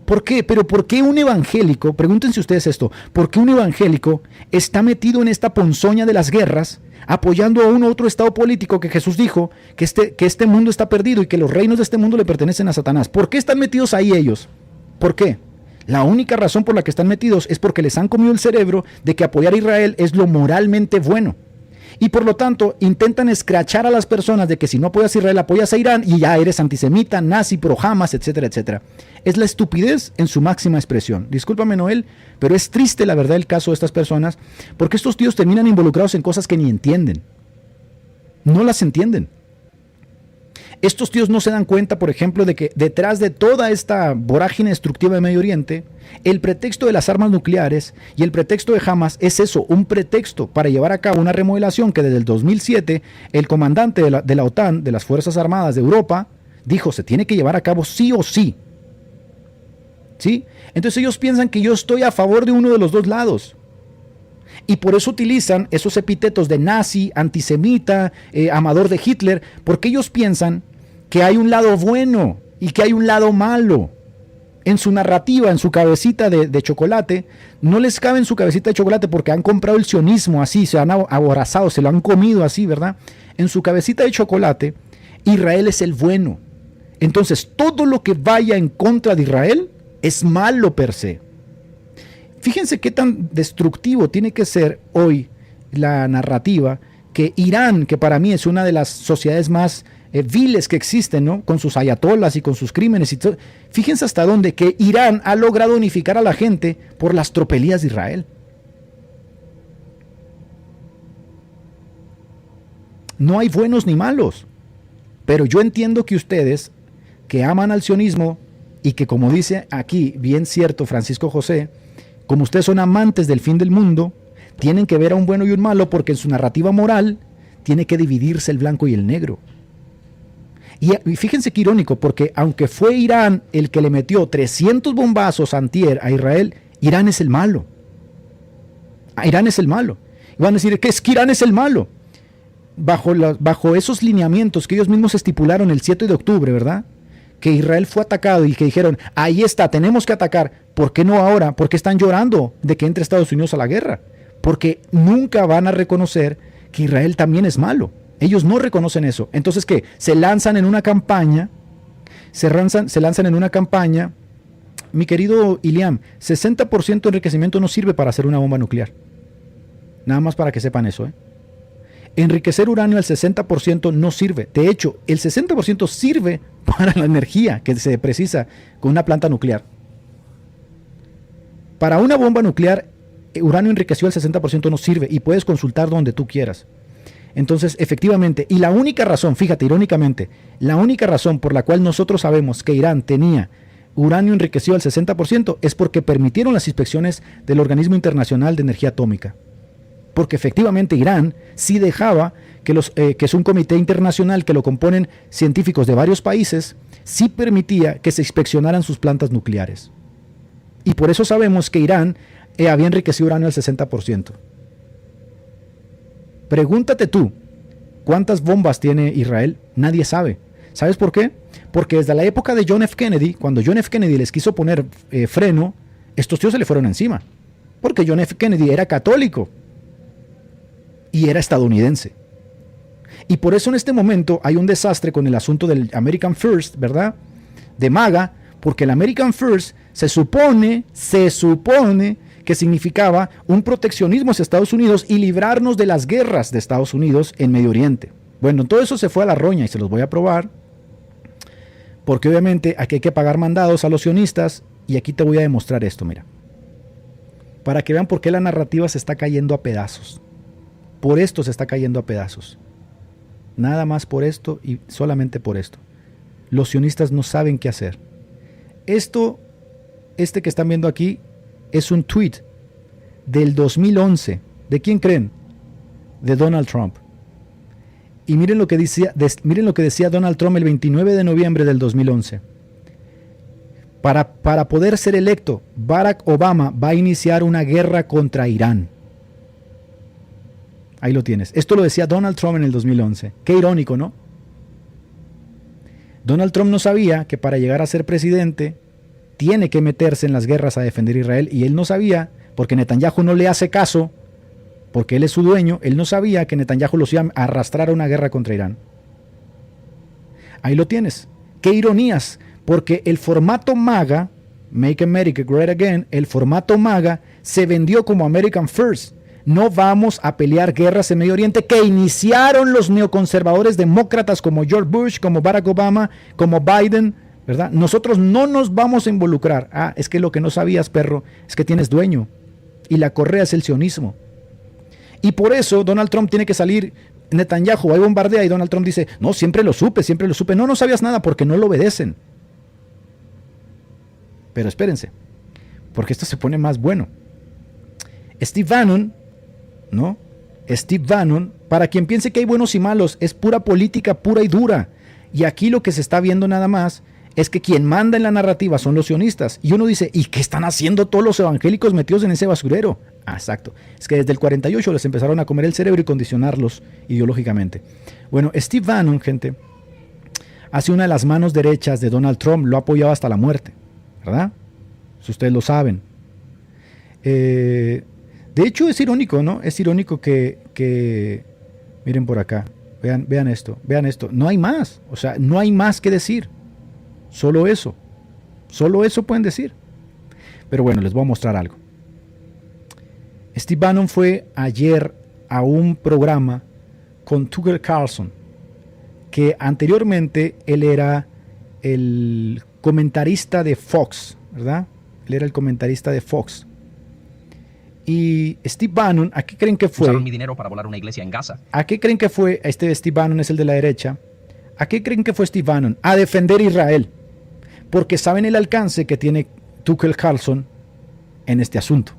¿Por qué? Pero ¿por qué un evangélico, pregúntense ustedes esto, por qué un evangélico está metido en esta ponzoña de las guerras, apoyando a otro estado político que Jesús dijo que este mundo está perdido y que los reinos de este mundo le pertenecen a Satanás? ¿Por qué están metidos ahí ellos? ¿Por qué? La única razón por la que están metidos es porque les han comido el cerebro de que apoyar a Israel es lo moralmente bueno. Y por lo tanto intentan escrachar a las personas de que si no apoyas a Israel, apoyas a Irán y ya eres antisemita, nazi, pro Hamas, etcétera, etcétera. Es la estupidez en su máxima expresión. Discúlpame, Noel, pero es triste la verdad el caso de estas personas porque estos tíos terminan involucrados en cosas que ni entienden. No las entienden. Estos tíos no se dan cuenta, por ejemplo, de que detrás de toda esta vorágine destructiva de Medio Oriente, el pretexto de las armas nucleares y el pretexto de Hamas es eso, un pretexto para llevar a cabo una remodelación que desde el 2007 el comandante de la OTAN, de las Fuerzas Armadas de Europa, dijo se tiene que llevar a cabo sí o sí. ¿Sí? Entonces ellos piensan que yo estoy a favor de uno de los dos lados. Y por eso utilizan esos epítetos de nazi, antisemita, amador de Hitler, porque ellos piensan que hay un lado bueno y que hay un lado malo. En su narrativa, en su cabecita de chocolate, no les cabe en su cabecita de chocolate porque han comprado el sionismo así, se han aborazado, se lo han comido así, ¿verdad? En su cabecita de chocolate, Israel es el bueno. Entonces, todo lo que vaya en contra de Israel es malo per se. Fíjense qué tan destructivo tiene que ser hoy la narrativa que Irán, que para mí es una de las sociedades más viles que existen, ¿no? Con sus ayatolas y con sus crímenes y todo. Fíjense hasta dónde que Irán ha logrado unificar a la gente por las tropelías de Israel. No hay buenos ni malos, pero yo entiendo que ustedes que aman al sionismo y que, como dice aquí, bien cierto Francisco José, como ustedes son amantes del fin del mundo, tienen que ver a un bueno y un malo porque en su narrativa moral tiene que dividirse el blanco y el negro. Y fíjense qué irónico, porque aunque fue Irán el que le metió 300 bombazos antier a Israel, Irán es el malo. Irán es el malo. Y van a decir que es que Irán es el malo. Bajo esos lineamientos que ellos mismos estipularon el 7 de octubre, ¿verdad? Que Israel fue atacado y que dijeron, ahí está, tenemos que atacar. ¿Por qué no ahora? ¿Por qué están llorando de que entre Estados Unidos a la guerra? Porque nunca van a reconocer que Israel también es malo. Ellos no reconocen eso. Entonces, ¿qué? Se lanzan en una campaña, mi querido Iliam, 60% de enriquecimiento no sirve para hacer una bomba nuclear. Nada más para que sepan eso, ¿eh? enriquecer uranio al 60% no sirve. De hecho, el 60% sirve para la energía que se precisa con una planta nuclear. Para una bomba nuclear, uranio enriquecido al 60% no sirve y puedes consultar donde tú quieras. Entonces, efectivamente, y la única razón, fíjate, irónicamente, la única razón por la cual nosotros sabemos que Irán tenía uranio enriquecido al 60% es porque permitieron las inspecciones del Organismo Internacional de Energía Atómica. Porque efectivamente Irán sí dejaba que es un comité internacional que lo componen científicos de varios países, sí permitía que se inspeccionaran sus plantas nucleares. Y por eso sabemos que Irán había enriquecido uranio al 60%. Pregúntate tú, ¿cuántas bombas tiene Israel? Nadie sabe. ¿Sabes por qué? Porque desde la época de John F. Kennedy, cuando John F. Kennedy les quiso poner freno, estos tíos se le fueron encima. Porque John F. Kennedy era católico y era estadounidense. Y por eso en este momento hay un desastre con el asunto del American First, ¿verdad? De MAGA, porque el American First se supone que significaba un proteccionismo hacia Estados Unidos y librarnos de las guerras de Estados Unidos en Medio Oriente. Bueno, todo eso se fue a la roña y se los voy a probar, porque obviamente aquí hay que pagar mandados a los sionistas y aquí te voy a demostrar esto, mira. Para que vean por qué la narrativa se está cayendo a pedazos. Por esto se está cayendo a pedazos. Nada más por esto y solamente por esto. Los sionistas no saben qué hacer. Este que están viendo aquí es un tweet del 2011. ¿De quién creen? De Donald Trump. Y miren lo que decía Donald Trump el 29 de noviembre del 2011. Para poder ser electo, Barack Obama va a iniciar una guerra contra Irán. Ahí lo tienes. Esto lo decía Donald Trump en el 2011. Qué irónico, ¿no? Donald Trump no sabía que para llegar a ser presidente tiene que meterse en las guerras a defender a Israel, y él no sabía, porque Netanyahu no le hace caso, porque él es su dueño, él no sabía que Netanyahu los iba a arrastrar a una guerra contra Irán. Ahí lo tienes. Qué ironías, porque el formato MAGA, Make America Great Again, el formato MAGA se vendió como American First. No vamos a pelear guerras en Medio Oriente que iniciaron los neoconservadores demócratas como George Bush, como Barack Obama, como Biden, ¿verdad? Nosotros no nos vamos a involucrar. Ah, es que lo que no sabías, perro, es que tienes dueño. Y la correa es el sionismo. Y por eso Donald Trump tiene que salir. Netanyahu ahí bombardea y Donald Trump dice, no, siempre lo supe. No, no sabías nada porque no lo obedecen. Pero espérense, porque esto se pone más bueno. Steve Bannon, ¿no? Steve Bannon, para quien piense que hay buenos y malos, es pura política pura y dura. Y aquí lo que se está viendo nada más es que quien manda en la narrativa son los sionistas. Y uno dice, ¿y qué están haciendo todos los evangélicos metidos en ese basurero? Ah, exacto. Es que desde el 48 les empezaron a comer el cerebro y condicionarlos ideológicamente. Bueno, Steve Bannon, gente, ha sido una de las manos derechas de Donald Trump, lo ha apoyado hasta la muerte, ¿verdad? Si ustedes lo saben. De hecho, es irónico, ¿no? Es irónico que miren por acá, vean esto. No hay más, o sea, no hay más que decir. Solo eso pueden decir. Pero bueno, les voy a mostrar algo. Steve Bannon fue ayer a un programa con Tucker Carlson, que anteriormente él era el comentarista de Fox, ¿verdad? Él era el comentarista de Fox. Y Steve Bannon, ¿a qué creen que fue? Usaron mi dinero para volar una iglesia en Gaza. ¿A qué creen que fue? Steve Bannon es el de la derecha. ¿A qué creen que fue Steve Bannon? A defender a Israel. Porque saben el alcance que tiene Tucker Carlson en este asunto.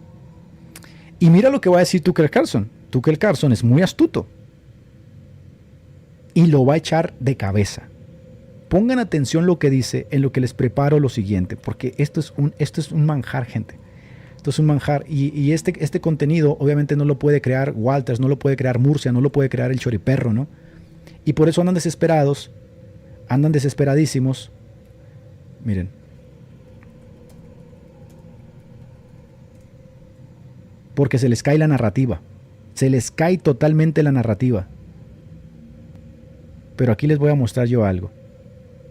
Y mira lo que va a decir Tucker Carlson. Tucker Carlson es muy astuto. Y lo va a echar de cabeza. Pongan atención lo que dice, en lo que les preparo lo siguiente. Porque esto es un manjar, gente. Esto es un manjar. Y este contenido obviamente no lo puede crear Walters, no lo puede crear Murcia, no lo puede crear el Choriperro, ¿no? Y por eso andan desesperados, andan desesperadísimos. Miren. Porque se les cae la narrativa. Se les cae totalmente la narrativa. Pero aquí les voy a mostrar yo algo.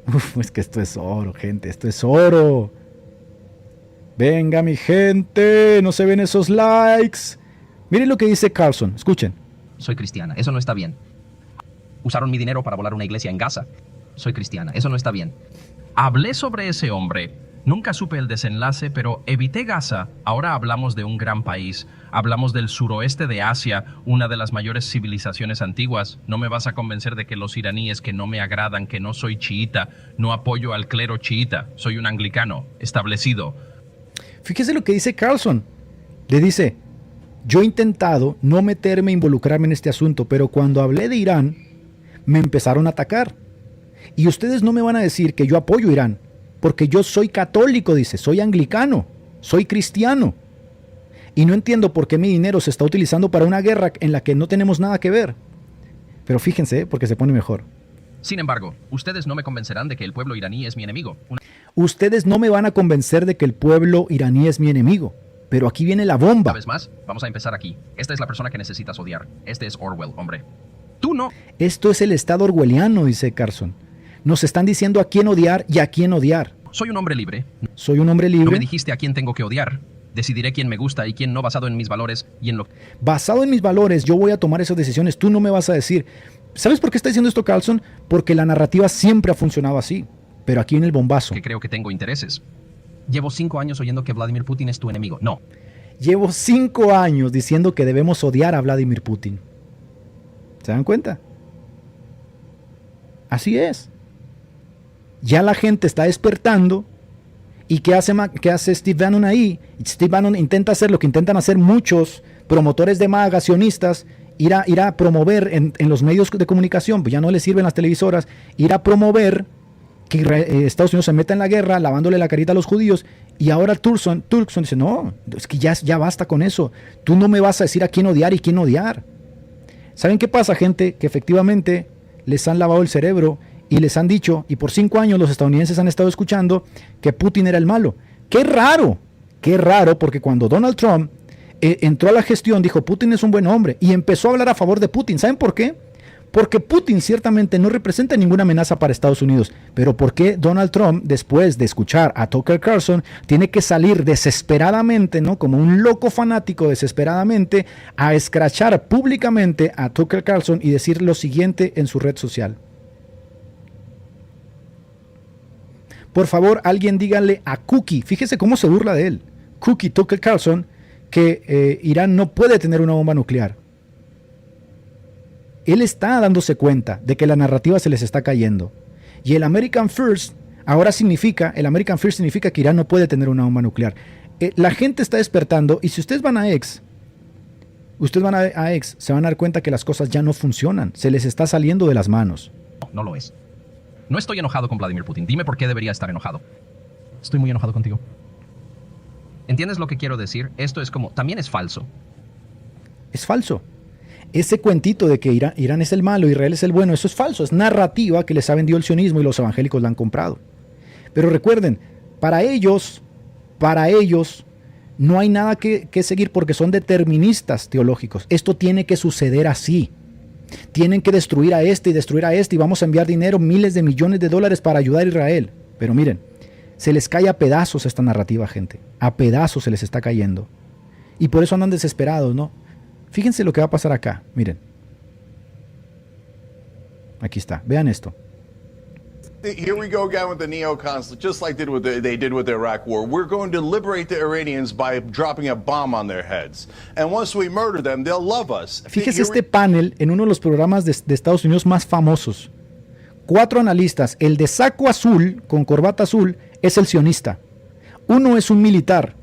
Uf, es que esto es oro, gente. Esto es oro. Venga, mi gente. No se ven esos likes. Miren lo que dice Carlson. Escuchen. Soy cristiana. Eso no está bien. Usaron mi dinero para volar una iglesia en Gaza. Soy cristiana. Eso no está bien. Hablé sobre ese hombre. Nunca supe el desenlace, pero evité Gaza. Ahora hablamos de un gran país. Hablamos del suroeste de Asia, una de las mayores civilizaciones antiguas. No me vas a convencer de que los iraníes que no me agradan, que no soy chiita, no apoyo al clero chiita. Soy un anglicano, establecido. Fíjese lo que dice Carlson. Le dice, yo he intentado no meterme, involucrarme en este asunto, pero cuando hablé de Irán, me empezaron a atacar. Y ustedes no me van a decir que yo apoyo a Irán, porque yo soy católico, dice, soy anglicano, soy cristiano. Y no entiendo por qué mi dinero se está utilizando para una guerra en la que no tenemos nada que ver. Pero fíjense, porque se pone mejor. Sin embargo, ustedes no me convencerán de que el pueblo iraní es mi enemigo. Ustedes no me van a convencer de que el pueblo iraní es mi enemigo. Pero aquí viene la Una bomba. vez más, vamos a empezar aquí. Esta es la persona que necesitas odiar. Este es Orwell, hombre. Tú no. Esto es el estado orwelliano, dice Carlson. Nos están diciendo a quién odiar y a quién odiar. Soy un hombre libre. Soy un hombre No me libre. dijiste a quién tengo que odiar. Decidiré quién me gusta y quién no basado en mis valores y en lo Basado en mis valores, yo voy a tomar esas decisiones. Tú no me vas a decir. ¿Sabes por qué está diciendo esto Carlson? Porque la narrativa siempre ha funcionado así. Pero aquí en el bombazo. que creo que tengo intereses. Llevo 5 años oyendo que Vladimir Putin es tu enemigo. No. Llevo 5 años diciendo que debemos odiar a Vladimir Putin. ¿Se dan cuenta? Así es. Ya la gente está despertando. ¿Y qué hace Steve Bannon ahí? Steve Bannon intenta hacer lo que intentan hacer muchos promotores de MAGA, sionistas, ir a promover en los medios de comunicación, pues ya no les sirven las televisoras, ir a promover que Estados Unidos se meta en la guerra, lavándole la carita a los judíos. Y ahora Turkson dice, no, es que ya basta con eso. Tú no me vas a decir a quién odiar y quién odiar. ¿Saben qué pasa, gente? Que efectivamente les han lavado el cerebro y les han dicho, y por 5 años los estadounidenses han estado escuchando que Putin era el malo. ¡Qué raro! ¡Qué raro! Porque cuando Donald Trump entró a la gestión, dijo, Putin es un buen hombre, y empezó a hablar a favor de Putin. ¿Saben por qué? Porque Putin ciertamente no representa ninguna amenaza para Estados Unidos. Pero ¿por qué Donald Trump, después de escuchar a Tucker Carlson, tiene que salir desesperadamente, ¿no? Como un loco fanático desesperadamente, a escrachar públicamente a Tucker Carlson y decir lo siguiente en su red social? Por favor, alguien díganle a Cookie, fíjese cómo se burla de él, Cookie Tucker Carlson, que Irán no puede tener una bomba nuclear. Él está dándose cuenta de que la narrativa se les está cayendo. Y el American First significa que Irán no puede tener una bomba nuclear. La gente está despertando y si ustedes van a X, se van a dar cuenta que las cosas ya no funcionan, se les está saliendo de las manos. No lo es. No estoy enojado con Vladimir Putin. Dime por qué debería estar enojado. Estoy muy enojado contigo. ¿Entiendes lo que quiero decir? Esto es como, también es falso. Es falso. Ese cuentito de que Irán es el malo, Israel es el bueno, eso es falso. Es narrativa que les ha vendido el sionismo y los evangélicos la han comprado. Pero recuerden, para ellos no hay nada que seguir porque son deterministas teológicos. Esto tiene que suceder así. Tienen que destruir a este y vamos a enviar dinero, miles de millones de dólares para ayudar a Israel. Pero miren, se les cae a pedazos esta narrativa, gente. A pedazos se les está cayendo. Y por eso andan desesperados, ¿no? Fíjense lo que va a pasar acá, miren. Aquí está, vean esto. Here we go again with the neocons, just like they did with the Iraq War. We're going to liberate the Iranians by dropping a bomb on their heads. And once we murder them, they'll love us. Fíjese este panel en uno de los programas de Estados Unidos más famosos. 4 analistas. El de saco azul, con corbata azul, es el sionista. Uno es un militar.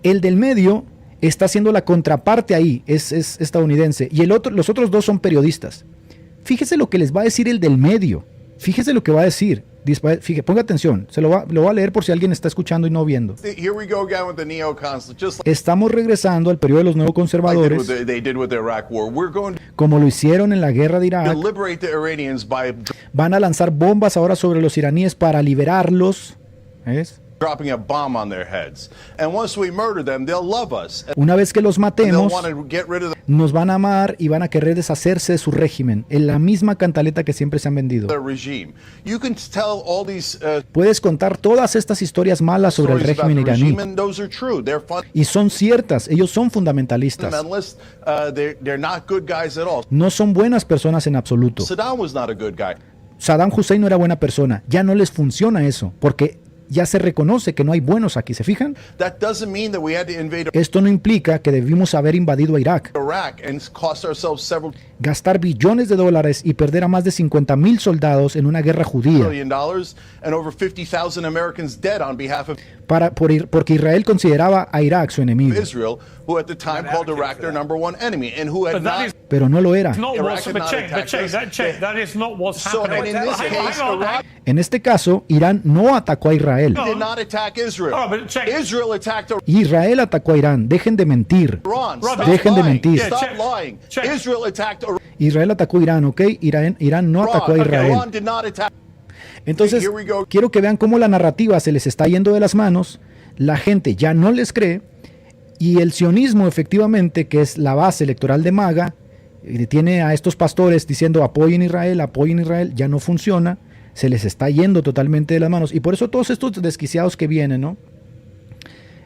El del medio está haciendo la contraparte ahí, es estadounidense. Y los otros 2 son periodistas. Fíjese lo que les va a decir el del medio. Fíjese lo que va a decir. Fíjese, ponga atención. Lo voy a leer por si alguien está escuchando y no viendo. Estamos regresando al periodo de los neoconservadores, como lo hicieron en la guerra de Irak. Van a lanzar bombas ahora sobre los iraníes para liberarlos. ¿Ves? dropping a bomb on their heads. And once we murder them, they'll love us. Una vez que los They'll matemos, want to get rid of nos van a amar y van a querer deshacerse de su régimen, en la misma cantaleta que siempre se han vendido. their regime. You can tell all these Puedes contar todas estas historias malas sobre el stories about régimen the iraní, regime, and those are true. They're y son ciertas, ellos son fundamentalistas, fundamentalists. They're not good guys at all. no son buenas personas en absoluto. Saddam was not a good guy. Saddam Hussein no era buena persona, ya no les funciona eso, porque ya se reconoce que no hay buenos aquí, ¿se fijan? That doesn't mean that we had to invade Esto no implica que debimos haber invadido a Irak, Iraq and cost ourselves several gastar billones de dólares y perder a más de 50,000 soldados en una guerra judía, $1 billion and over 50,000 Americans dead on behalf of porque Israel consideraba a Irak su enemigo, Israel, who at the time called Iraq their number one enemy, and who had But that not. is pero no lo era. not Iraq what's had but not check, attacked us. that is not what's So, and happening. in this Hang case, on. Iraq En este caso, Irán no atacó a Israel. did not attack Israel. Oh, but check. Israel attacked Israel atacó a Irán. Dejen de mentir. Iran. Roger. Stop Dejen de lying. mentir. Stop Check. lying. Check. Israel attacked Iran. Israel atacó a Irán, ¿ok? Irán no atacó a Israel. Iran did not attack. Entonces, Here we go. quiero que vean cómo la narrativa se les está yendo de las manos. La gente ya no les cree. Y el sionismo, efectivamente, que es la base electoral de MAGA, tiene a estos pastores diciendo apoyen Israel, ya no funciona. Se les está yendo totalmente de las manos. Y por eso todos estos desquiciados que vienen, ¿no?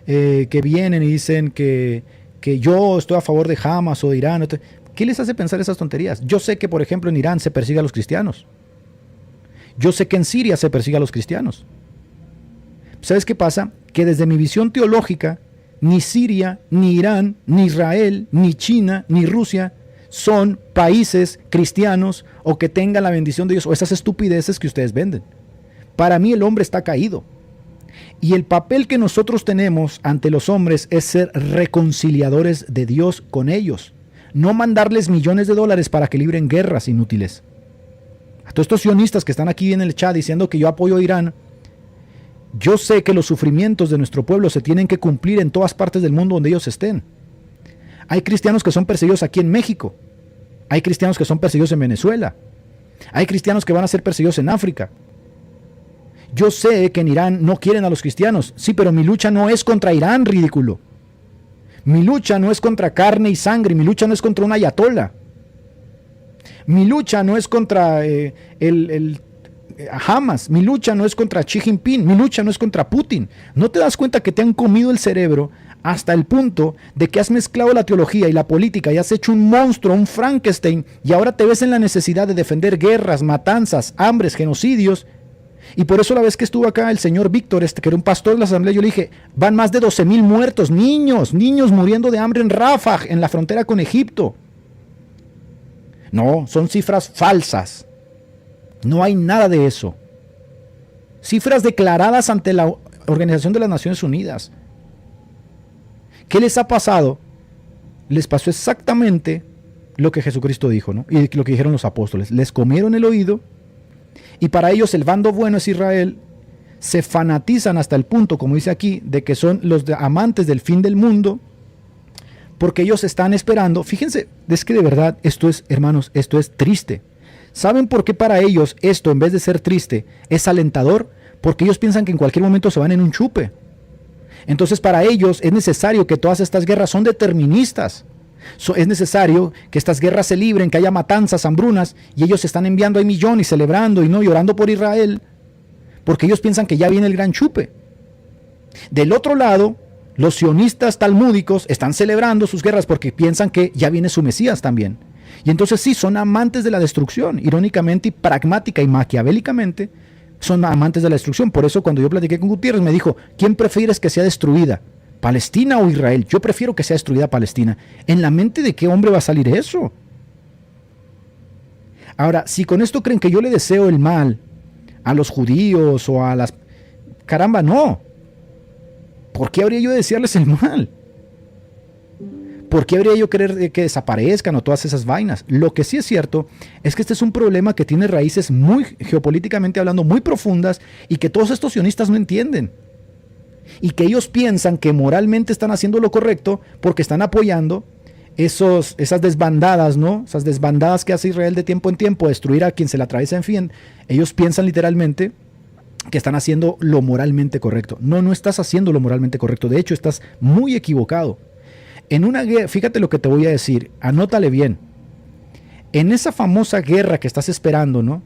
Que vienen y dicen que yo estoy a favor de Hamas o de Irán. ¿Qué les hace pensar esas tonterías? Yo sé que, por ejemplo, en Irán se persigue a los cristianos. Yo sé que en Siria se persigue a los cristianos. ¿Sabes qué pasa? Que desde mi visión teológica, ni Siria, ni Irán, ni Israel, ni China, ni Rusia son países cristianos o que tengan la bendición de Dios o esas estupideces que ustedes venden. Para mí el hombre está caído. Y el papel que nosotros tenemos ante los hombres es ser reconciliadores de Dios con ellos. No mandarles millones de dólares para que libren guerras inútiles. A todos estos sionistas que están aquí en el chat diciendo que yo apoyo a Irán, yo sé que los sufrimientos de nuestro pueblo se tienen que cumplir en todas partes del mundo donde ellos estén. Hay cristianos que son perseguidos aquí en México. Hay cristianos que son perseguidos en Venezuela. Hay cristianos que van a ser perseguidos en África. Yo sé que en Irán no quieren a los cristianos. Sí, pero mi lucha no es contra Irán, ridículo. Mi lucha no es contra carne y sangre. Mi lucha no es contra un ayatollah. Mi lucha no es contra Hamas. Mi lucha no es contra Xi Jinping. Mi lucha no es contra Putin. ¿No te das cuenta que te han comido el cerebro hasta el punto de que has mezclado la teología y la política y has hecho un monstruo, un Frankenstein, y ahora te ves en la necesidad de defender guerras, matanzas, hambres, genocidios? Y por eso la vez que estuvo acá el señor Víctor, que era un pastor de la asamblea, yo le dije, van más de 12,000 muertos, niños muriendo de hambre en Rafah, en la frontera con Egipto. No, son cifras falsas. No hay nada de eso. Cifras declaradas ante la Organización de las Naciones Unidas. ¿Qué les ha pasado? Les pasó exactamente lo que Jesucristo dijo, ¿no? Y lo que dijeron los apóstoles. Les comieron el oído. Y para ellos el bando bueno es Israel. Se fanatizan hasta el punto, como dice aquí, de que son los amantes del fin del mundo, porque ellos están esperando. Fíjense, es que de verdad esto es, hermanos, esto es triste. ¿Saben por qué para ellos esto, en vez de ser triste, es alentador? Porque ellos piensan que en cualquier momento se van en un chupe. Entonces para ellos es necesario que todas estas guerras son deterministas. Es necesario que estas guerras se libren, que haya matanzas, hambrunas, y ellos están enviando ahí millones, celebrando y no llorando por Israel, porque ellos piensan que ya viene el gran chupe. Del otro lado, los sionistas talmúdicos están celebrando sus guerras porque piensan que ya viene su Mesías también. Y entonces sí, son amantes de la destrucción, irónicamente y pragmática y maquiavélicamente, son amantes de la destrucción. Por eso cuando yo platiqué con Gutiérrez me dijo, ¿quién prefieres que sea destruida? ¿Palestina o Israel? Yo prefiero que sea destruida Palestina. ¿En la mente de qué hombre va a salir eso? Ahora, si con esto creen que yo le deseo el mal a los judíos o a las... Caramba, no. ¿Por qué habría yo de desearles el mal? ¿Por qué habría yo querer que desaparezcan o todas esas vainas? Lo que sí es cierto es que este es un problema que tiene raíces muy, geopolíticamente hablando, muy profundas y que todos estos sionistas no entienden. Y que ellos piensan que moralmente están haciendo lo correcto porque están apoyando esas desbandadas, ¿no? Esas desbandadas que hace Israel de tiempo en tiempo, destruir a quien se la atraviesa, en fin. Ellos piensan literalmente que están haciendo lo moralmente correcto. No, no estás haciendo lo moralmente correcto. De hecho, estás muy equivocado. En una guerra, fíjate lo que te voy a decir, anótale bien. En esa famosa guerra que estás esperando, ¿no?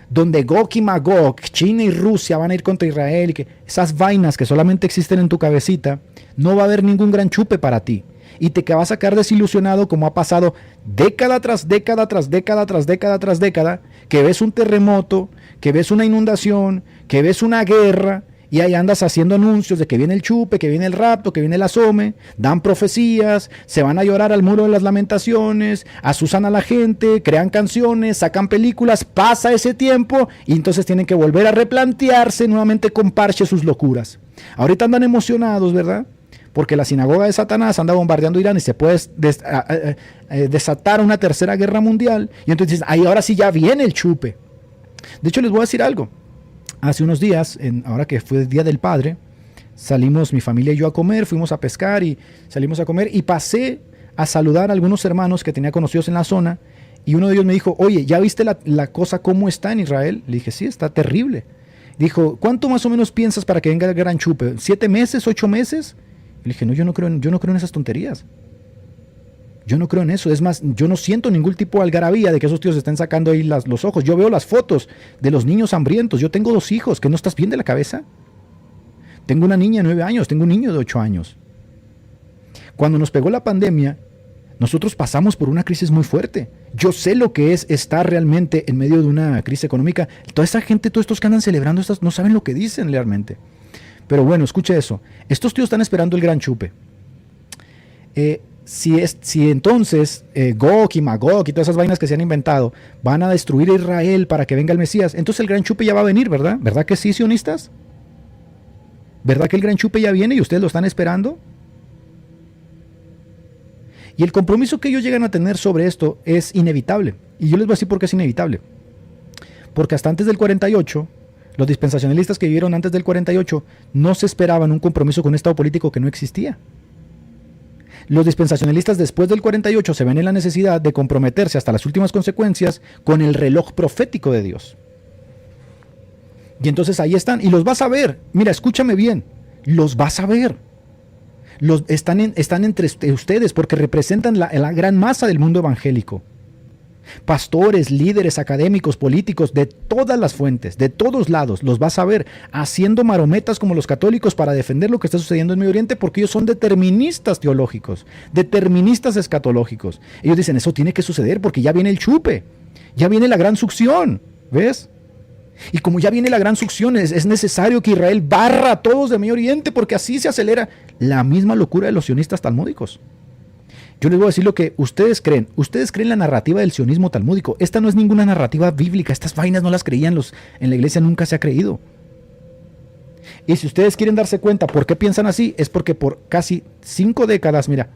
Donde Gog y Magog, China y Rusia van a ir contra Israel, y que esas vainas que solamente existen en tu cabecita, no va a haber ningún gran chupe para ti. Y te vas a quedar desilusionado como ha pasado década tras década, tras década, tras década, tras década, que ves un terremoto, que ves una inundación, que ves una guerra, y ahí andas haciendo anuncios de que viene el chupe, que viene el rapto, que viene el asome, dan profecías, se van a llorar al muro de las lamentaciones, asusan a la gente, crean canciones, sacan películas, pasa ese tiempo y entonces tienen que volver a replantearse nuevamente con parche sus locuras. Ahorita andan emocionados, ¿verdad? Porque la sinagoga de Satanás anda bombardeando Irán y se puede desatar una tercera guerra mundial, y entonces dicen, ahí ahora sí ya viene el chupe. De hecho, les voy a decir algo. Hace unos días, ahora que fue el Día del Padre, salimos mi familia y yo a comer, fuimos a pescar y salimos a comer y pasé a saludar a algunos hermanos que tenía conocidos en la zona, y uno de ellos me dijo, oye, ¿ya viste la cosa cómo está en Israel? Le dije, sí, está terrible. Dijo, ¿cuánto más o menos piensas para que venga el gran chupe? ¿7 meses, 8 meses? Y le dije, no, yo no creo en esas tonterías. Yo no creo en eso. Es más, yo no siento ningún tipo de algarabía de que esos tíos estén sacando ahí los ojos. Yo veo las fotos de los niños hambrientos. Yo tengo 2 hijos. ¿Que no estás bien de la cabeza? Tengo una niña de 9 años. Tengo un niño de 8 años. Cuando nos pegó la pandemia, nosotros pasamos por una crisis muy fuerte. Yo sé lo que es estar realmente en medio de una crisis económica. Toda esa gente, todos estos que andan celebrando estas, no saben lo que dicen realmente. Pero bueno, escuche eso. Estos tíos están esperando el gran chupe. Si entonces Gog y Magog y todas esas vainas que se han inventado van a destruir a Israel para que venga el Mesías, entonces el gran chupe ya va a venir, ¿verdad? ¿Verdad que sí, sionistas? ¿Verdad que el gran chupe ya viene y ustedes lo están esperando? Y el compromiso que ellos llegan a tener sobre esto es inevitable. Y yo les voy a decir por qué es inevitable. Porque hasta antes del 48, los dispensacionalistas que vivieron antes del 48 no se esperaban un compromiso con un Estado político que no existía. Los dispensacionalistas después del 48 se ven en la necesidad de comprometerse hasta las últimas consecuencias con el reloj profético de Dios. Y entonces ahí están, y los vas a ver. Mira, escúchame bien, los vas a ver. Están entre ustedes porque representan la gran masa del mundo evangélico. Pastores, líderes, académicos, políticos, de todas las fuentes, de todos lados, los vas a ver haciendo marometas como los católicos para defender lo que está sucediendo en Medio Oriente, porque ellos son deterministas teológicos, deterministas escatológicos. Ellos dicen, eso tiene que suceder porque ya viene el chupe, ya viene la gran succión, ¿ves? Y como ya viene la gran succión, es necesario que Israel barra a todos de Medio Oriente, porque así se acelera la misma locura de los sionistas talmúdicos. Yo les voy a decir lo que ustedes creen. Ustedes creen la narrativa del sionismo talmúdico. Esta no es ninguna narrativa bíblica. Estas vainas no las creían en la iglesia, nunca se ha creído. Y si ustedes quieren darse cuenta por qué piensan así, es porque por casi 5 décadas, mira,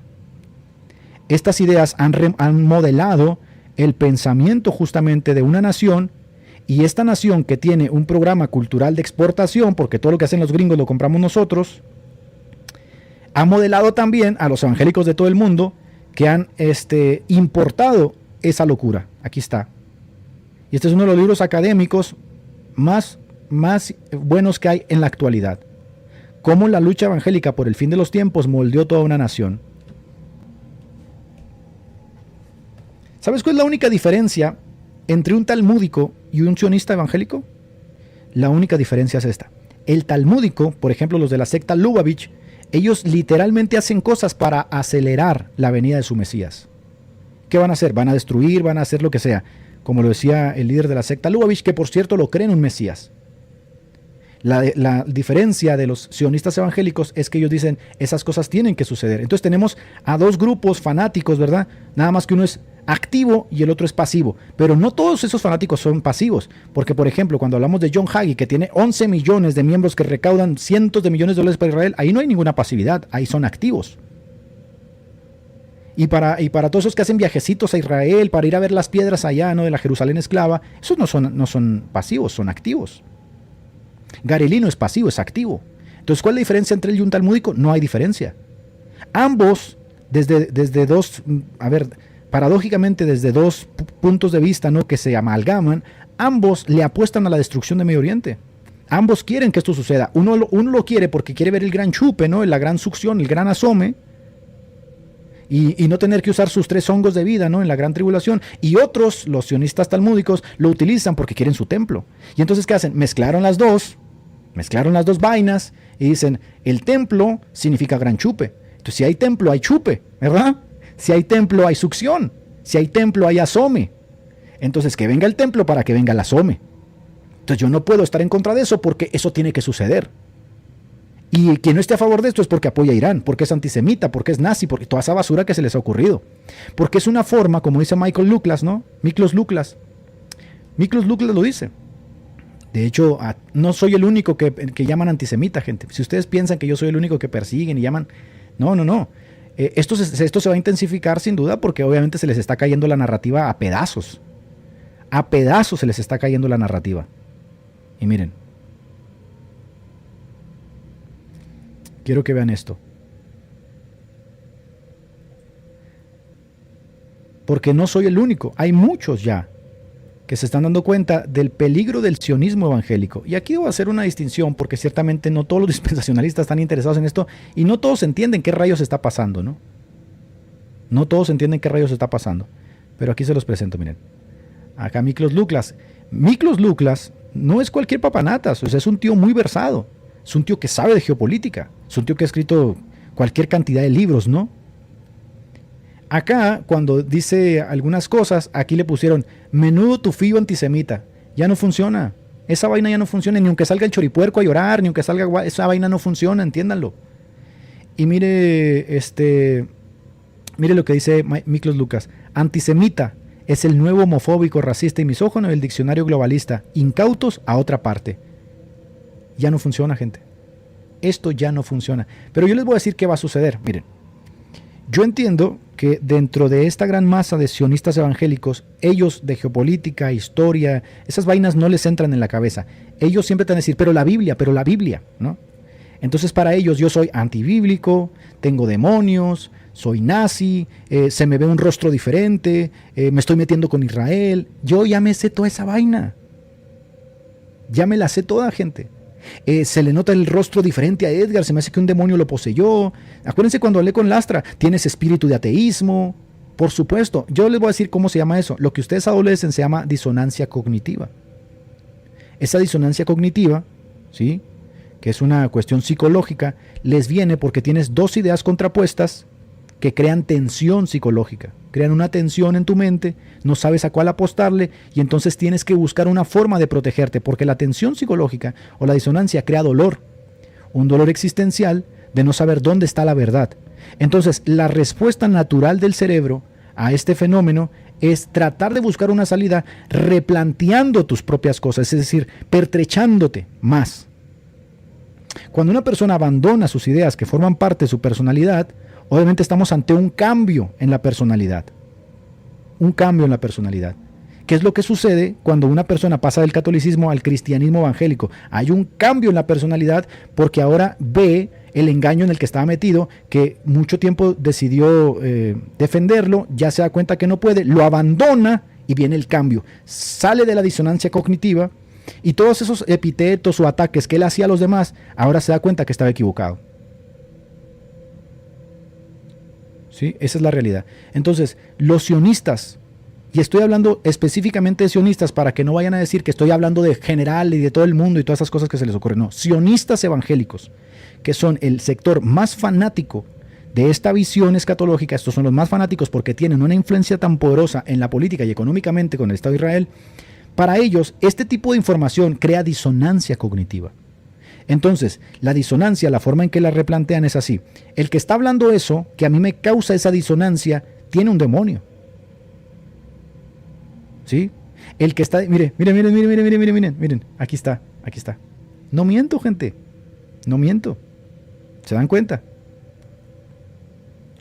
estas ideas han modelado el pensamiento justamente de una nación, y esta nación que tiene un programa cultural de exportación, porque todo lo que hacen los gringos lo compramos nosotros, ha modelado también a los evangélicos de todo el mundo que han importado esa locura. Aquí está. Y este es uno de los libros académicos más buenos que hay en la actualidad. Cómo la lucha evangélica por el fin de los tiempos moldeó toda una nación. ¿Sabes cuál es la única diferencia entre un talmúdico y un sionista evangélico? La única diferencia es esta. El talmúdico, por ejemplo los de la secta Lubavitch, ellos literalmente hacen cosas para acelerar la venida de su Mesías. ¿Qué van a hacer? Van a destruir, van a hacer lo que sea. Como lo decía el líder de la secta Lubavitch, que por cierto lo creen un Mesías. La diferencia de los sionistas evangélicos es que ellos dicen, esas cosas tienen que suceder. Entonces tenemos a 2 grupos fanáticos, ¿verdad? Nada más que uno es activo y el otro es pasivo. Pero no todos esos fanáticos son pasivos. Porque, por ejemplo, cuando hablamos de John Hagee, que tiene 11 millones de miembros que recaudan cientos de millones de dólares para Israel, ahí no hay ninguna pasividad, ahí son activos. Y para todos esos que hacen viajecitos a Israel, para ir a ver las piedras allá, ¿no?, de la Jerusalén esclava, esos no son pasivos, son activos. Garelino es pasivo, es activo. Entonces, ¿cuál es la diferencia entre él y un talmúdico? No hay diferencia. Ambos, desde dos, paradójicamente desde 2 puntos de vista, ¿no?, que se amalgaman, ambos le apuestan a la destrucción de Medio Oriente. Ambos quieren que esto suceda. Uno lo quiere porque quiere ver el gran chupe, ¿no? La gran succión, el gran asome. Y no tener que usar sus 3 hongos de vida, ¿no? En la gran tribulación. Y otros, los sionistas talmúdicos, lo utilizan porque quieren su templo. Y entonces, ¿qué hacen? Mezclaron las dos vainas y dicen, el templo significa gran chupe. Entonces, si hay templo, hay chupe, ¿verdad? Si hay templo, hay succión. Si hay templo, hay asome. Entonces, que venga el templo para que venga el asome. Entonces, yo no puedo estar en contra de eso porque eso tiene que suceder. Y quien no esté a favor de esto es porque apoya a Irán, porque es antisemita, porque es nazi, porque toda esa basura que se les ha ocurrido. Porque es una forma, como dice Michael Douglas, ¿no? Miklos Douglas lo dice. De hecho, no soy el único que llaman antisemita, gente. Si ustedes piensan que yo soy el único que persiguen y llaman... No. Esto se va a intensificar sin duda porque obviamente se les está cayendo la narrativa a pedazos. A pedazos se les está cayendo la narrativa. Y miren. Quiero que vean esto. Porque no soy el único. Hay muchos ya que se están dando cuenta del peligro del sionismo evangélico. Y aquí debo hacer una distinción porque ciertamente no todos los dispensacionalistas están interesados en esto y no todos entienden qué rayos está pasando, ¿no? No todos entienden qué rayos está pasando. Pero aquí se los presento, miren. Acá Miklos Douglas. Miklos Douglas no es cualquier papanatas, o sea, es un tío muy versado. Es un tío que sabe de geopolítica. Es un tío que ha escrito cualquier cantidad de libros, ¿no? Acá, cuando dice algunas cosas, aquí le pusieron, menudo tufillo antisemita. Ya no funciona. Esa vaina ya no funciona. Ni aunque salga el choripuerco a llorar, ni aunque salga... Esa vaina no funciona, entiéndanlo. Y mire, mire lo que dice Miklos Douglas. Antisemita es el nuevo homofóbico, racista y misógino del diccionario globalista. Incautos a otra parte. Ya no funciona, gente. Esto ya no funciona. Pero yo les voy a decir qué va a suceder. Miren, yo entiendo que dentro de esta gran masa de sionistas evangélicos, ellos de geopolítica, historia, esas vainas no les entran en la cabeza. Ellos siempre te van a decir, pero la Biblia, ¿no? Entonces para ellos yo soy antibíblico, tengo demonios, soy nazi, se me ve un rostro diferente, me estoy metiendo con Israel. Yo ya me sé toda esa vaina. Ya me la sé toda, gente. Se le nota el rostro diferente a Edgar, se me hace que un demonio lo poseyó. Acuérdense cuando hablé con Lastra, tienes espíritu de ateísmo. Por supuesto, yo les voy a decir cómo se llama eso. Lo que ustedes adolecen se llama disonancia cognitiva. Esa disonancia cognitiva, ¿sí?, que es una cuestión psicológica, les viene porque tienes dos ideas contrapuestas que crean tensión psicológica, crean una tensión en tu mente, no sabes a cuál apostarle y entonces tienes que buscar una forma de protegerte, porque la tensión psicológica o la disonancia crea dolor, un dolor existencial de no saber dónde está la verdad. Entonces, la respuesta natural del cerebro a este fenómeno es tratar de buscar una salida replanteando tus propias cosas, es decir, pertrechándote más. Cuando una persona abandona sus ideas que forman parte de su personalidad, obviamente estamos ante un cambio en la personalidad. Un cambio en la personalidad. ¿Qué es lo que sucede cuando una persona pasa del catolicismo al cristianismo evangélico? Hay un cambio en la personalidad porque ahora ve el engaño en el que estaba metido, que mucho tiempo decidió defenderlo, ya se da cuenta que no puede, lo abandona y viene el cambio. Sale de la disonancia cognitiva y todos esos epítetos o ataques que él hacía a los demás, ahora se da cuenta que estaba equivocado. ¿Sí? Esa es la realidad. Entonces, los sionistas, y estoy hablando específicamente de sionistas para que no vayan a decir que estoy hablando de general y de todo el mundo y todas esas cosas que se les ocurren. No, sionistas evangélicos, que son el sector más fanático de esta visión escatológica. Estos son los más fanáticos porque tienen una influencia tan poderosa en la política y económicamente con el Estado de Israel. Para ellos, este tipo de información crea disonancia cognitiva. Entonces, la disonancia, la forma en que la replantean es así. El que está hablando eso, que a mí me causa esa disonancia, tiene un demonio. ¿Sí? El que está... Miren, aquí está. No miento, gente. No miento. ¿Se dan cuenta?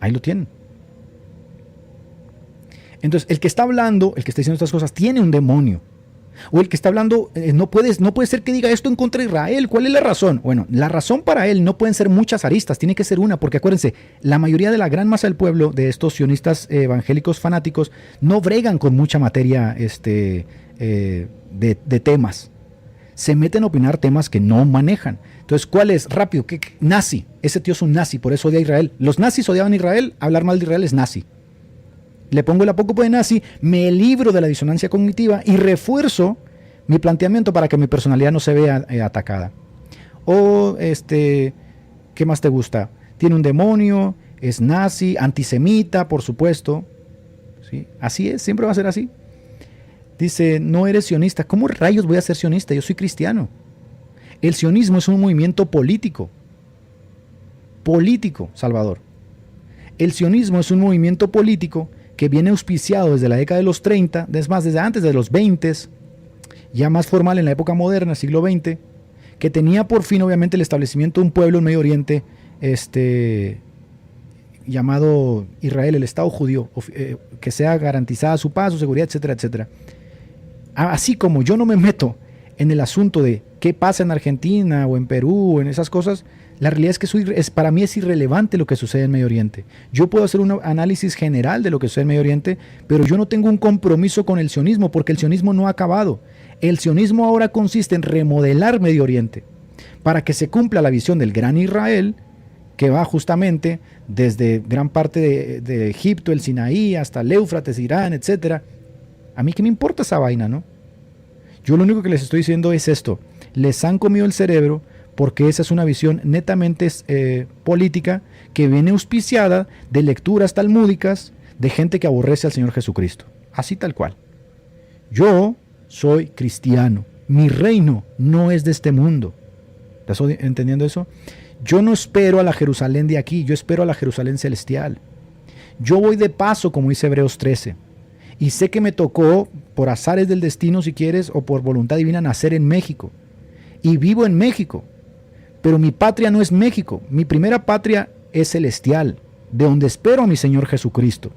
Ahí lo tienen. Entonces, el que está hablando, el que está diciendo estas cosas, tiene un demonio. O el que está hablando, no puede ser que diga esto en contra de Israel. ¿Cuál es la razón? Bueno, la razón para él no pueden ser muchas aristas, tiene que ser una, porque acuérdense, la mayoría de la gran masa del pueblo, de estos sionistas evangélicos fanáticos, no bregan con mucha materia de temas. se meten a opinar temas que no manejan. Entonces, ¿cuál es? Rápido, ¿qué? Nazi. Ese tío es un nazi, por eso odia a Israel. Los nazis odiaban a Israel, hablar mal de Israel es nazi. Le pongo el apócope de nazi, me libro de la disonancia cognitiva y refuerzo mi planteamiento para que mi personalidad no se vea atacada. O, ¿qué más te gusta? Tiene un demonio, es nazi, antisemita, por supuesto. ¿Sí? Así es, siempre va a ser así. Dice, no eres sionista. ¿Cómo rayos voy a ser sionista? Yo soy cristiano. El sionismo es un movimiento político. Político, Salvador. El sionismo es un movimiento político que viene auspiciado desde la década de los 30, es más, desde antes de los 20, ya más formal en la época moderna, siglo XX, que tenía por fin obviamente el establecimiento de un pueblo en Medio Oriente llamado Israel, el Estado judío, que sea garantizada su paz, su seguridad, etcétera, etcétera. Así como yo no me meto en el asunto de qué pasa en Argentina o en Perú o en esas cosas, la realidad es que para mí es irrelevante lo que sucede en Medio Oriente. Yo puedo hacer un análisis general de lo que sucede en Medio Oriente, pero yo no tengo un compromiso con el sionismo, porque el sionismo no ha acabado. El sionismo ahora consiste en remodelar Medio Oriente para que se cumpla la visión del gran Israel, que va justamente desde gran parte de Egipto, el Sinaí, hasta el Éufrates, Irán, etc. A mí qué me importa esa vaina, ¿no? Yo lo único que les estoy diciendo es esto. Les han comido el cerebro porque esa es una visión netamente política que viene auspiciada de lecturas talmúdicas de gente que aborrece al Señor Jesucristo. Así tal cual. Yo soy cristiano. Mi reino no es de este mundo. ¿Estás entendiendo eso? Yo no espero a la Jerusalén de aquí, yo espero a la Jerusalén celestial. Yo voy de paso, como dice Hebreos 13. Y sé que me tocó, por azares del destino si quieres, o por voluntad divina, nacer en México. Y vivo en México. Pero mi patria no es México. Mi primera patria es celestial, de donde espero a mi Señor Jesucristo.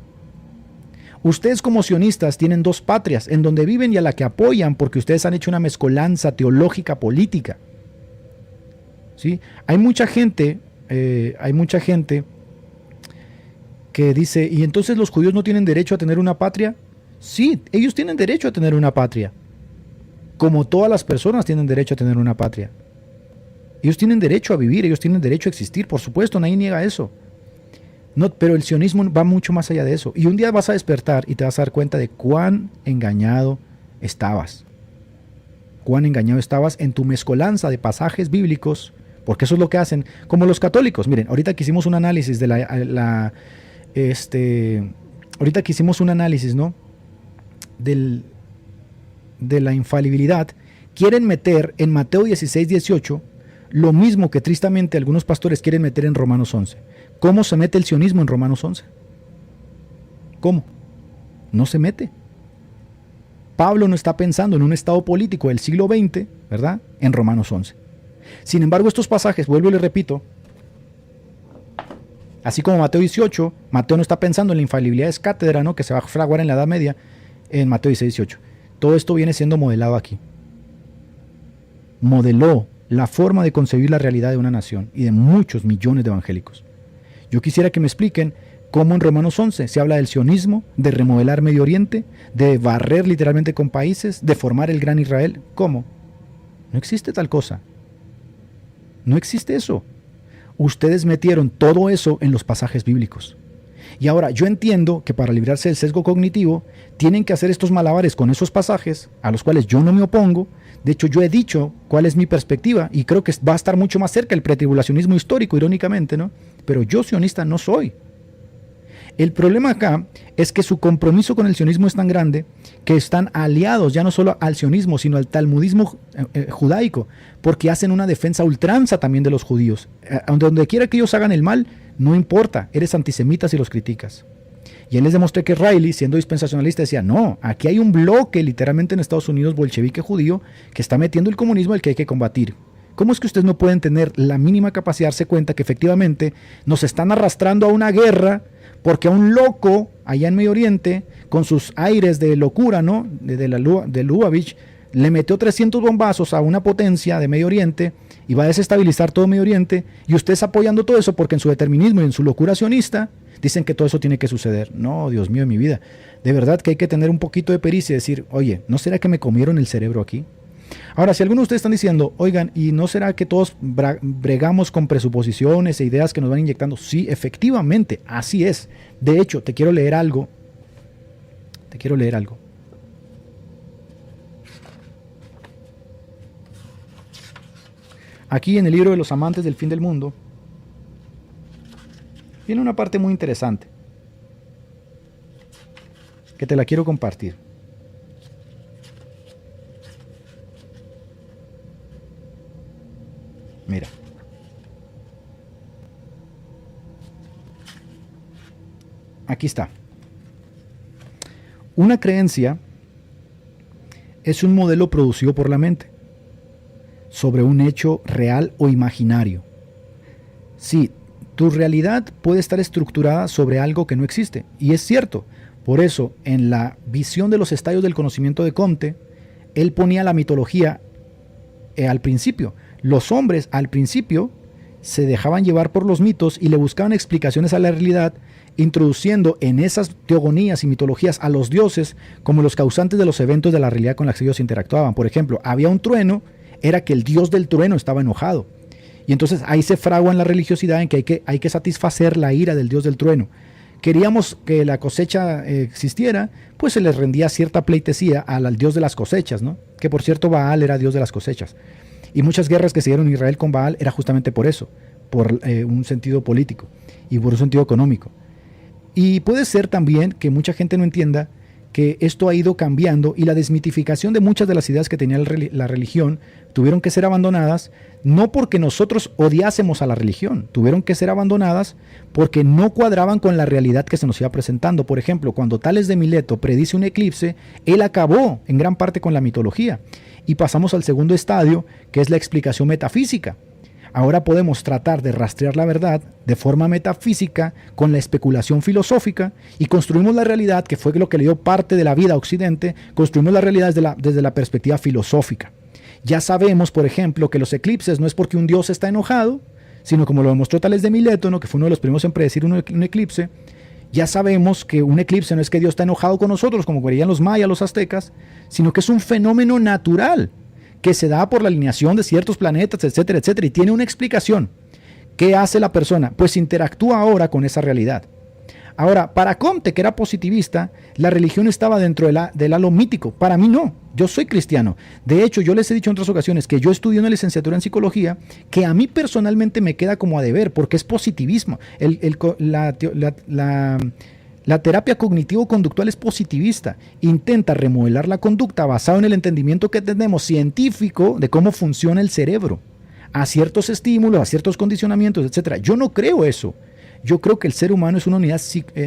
Ustedes como sionistas tienen dos patrias, en donde viven y a la que apoyan, porque ustedes han hecho una mezcolanza teológica política. ¿Sí? Hay mucha gente que dice, ¿y entonces los judíos no tienen derecho a tener una patria? Sí, ellos tienen derecho a tener una patria. Como todas las personas tienen derecho a tener una patria. Ellos tienen derecho a vivir, ellos tienen derecho a existir, por supuesto, nadie niega eso. No, pero el sionismo va mucho más allá de eso. Y un día vas a despertar y te vas a dar cuenta de cuán engañado estabas. Cuán engañado estabas en tu mezcolanza de pasajes bíblicos, porque eso es lo que hacen, como los católicos. Miren, ahorita que hicimos un análisis de ahorita que hicimos un análisis, ¿no? de la infalibilidad, quieren meter en Mateo 16, 18 lo mismo que tristemente algunos pastores quieren meter en Romanos 11. ¿Cómo se mete el sionismo en Romanos 11? ¿Cómo? No se mete. Pablo no está pensando en un estado político del siglo XX, ¿verdad? En Romanos 11. Sin embargo, estos pasajes, vuelvo y les repito, así como Mateo 18, Mateo no está pensando en la infalibilidad es cátedra, ¿no? Que se va a fraguar en la Edad Media, en Mateo 16, 18. Todo esto viene siendo modelado aquí. Modeló la forma de concebir la realidad de una nación y de muchos millones de evangélicos. Yo quisiera que me expliquen cómo en Romanos 11 se habla del sionismo, de remodelar Medio Oriente, de barrer literalmente con países, de formar el gran Israel. ¿Cómo? No existe tal cosa. No existe eso. Ustedes metieron todo eso en los pasajes bíblicos. Y ahora yo entiendo que para librarse del sesgo cognitivo tienen que hacer estos malabares con esos pasajes a los cuales yo no me opongo. De hecho, yo he dicho cuál es mi perspectiva y creo que va a estar mucho más cerca el pretribulacionismo histórico, irónicamente, ¿no? Pero yo sionista no soy. El problema acá es que su compromiso con el sionismo es tan grande que están aliados ya no solo al sionismo, sino al talmudismo judaico, porque hacen una defensa a ultranza también de los judíos. Donde quiera que ellos hagan el mal, no importa, eres antisemita si los criticas. Y él les demostré que Riley, siendo dispensacionalista, decía, no, aquí hay un bloque literalmente en Estados Unidos bolchevique judío que está metiendo el comunismo al que hay que combatir. ¿Cómo es que ustedes no pueden tener la mínima capacidad de darse cuenta que efectivamente nos están arrastrando a una guerra porque a un loco allá en Medio Oriente, con sus aires de locura, ¿no? de Lubavitch, le metió 300 bombazos a una potencia de Medio Oriente y va a desestabilizar todo Medio Oriente, y ustedes apoyando todo eso porque en su determinismo y en su locura sionista dicen que todo eso tiene que suceder? No, Dios mío de mi vida. De verdad que hay que tener un poquito de pericia y decir, oye, ¿no será que me comieron el cerebro aquí? Ahora, si algunos de ustedes están diciendo, oigan, ¿y no será que todos bregamos con presuposiciones e ideas que nos van inyectando? Sí, efectivamente, así es. De hecho, te quiero leer algo. Aquí en el libro de los amantes del fin del mundo, viene una parte muy interesante, que te la quiero compartir. Mira. Aquí está. Una creencia es un modelo producido por la mente sobre un hecho real o imaginario. Sí, tu realidad puede estar estructurada sobre algo que no existe, y es cierto. Por eso, en la visión de los estadios del conocimiento de Comte, él ponía la mitología al principio. Los hombres al principio se dejaban llevar por los mitos y le buscaban explicaciones a la realidad, introduciendo en esas teogonías y mitologías a los dioses como los causantes de los eventos de la realidad con la que ellos interactuaban. Por ejemplo, había un trueno, era que el dios del trueno estaba enojado. Y entonces ahí se fragua en la religiosidad en que hay que satisfacer la ira del dios del trueno. Queríamos que la cosecha existiera, pues se les rendía cierta pleitesía al dios de las cosechas, ¿no? Que por cierto Baal era dios de las cosechas. Y muchas guerras que se dieron en Israel con Baal era justamente por eso, por un sentido político y por un sentido económico. Y puede ser también que mucha gente no entienda que esto ha ido cambiando y la desmitificación de muchas de las ideas que tenía la religión tuvieron que ser abandonadas, no porque nosotros odiásemos a la religión, tuvieron que ser abandonadas porque no cuadraban con la realidad que se nos iba presentando. Por ejemplo, cuando Tales de Mileto predice un eclipse, él acabó en gran parte con la mitología. Y pasamos al segundo estadio, que es la explicación metafísica. Ahora podemos tratar de rastrear la verdad de forma metafísica con la especulación filosófica y construimos la realidad, que fue lo que le dio parte de la vida a Occidente, construimos la realidad desde la perspectiva filosófica. Ya sabemos, por ejemplo, que los eclipses no es porque un dios está enojado, sino como lo demostró Tales de Mileto, ¿no? Que fue uno de los primeros en predecir un eclipse. Ya sabemos que un eclipse no es que Dios está enojado con nosotros, como creían los mayas, los aztecas, sino que es un fenómeno natural que se da por la alineación de ciertos planetas, etcétera, etcétera, y tiene una explicación. ¿Qué hace la persona? Pues interactúa ahora con esa realidad. Ahora, para Comte, que era positivista, la religión estaba dentro del halo mítico. Para mí no, yo soy cristiano. De hecho, yo les he dicho en otras ocasiones que yo estudié una licenciatura en psicología que a mí personalmente me queda como a deber, porque es positivismo. La terapia cognitivo-conductual es positivista. Intenta remodelar la conducta basado en el entendimiento que tenemos científico de cómo funciona el cerebro, a ciertos estímulos, a ciertos condicionamientos, etc. Yo no creo eso. Yo creo que el ser humano es una unidad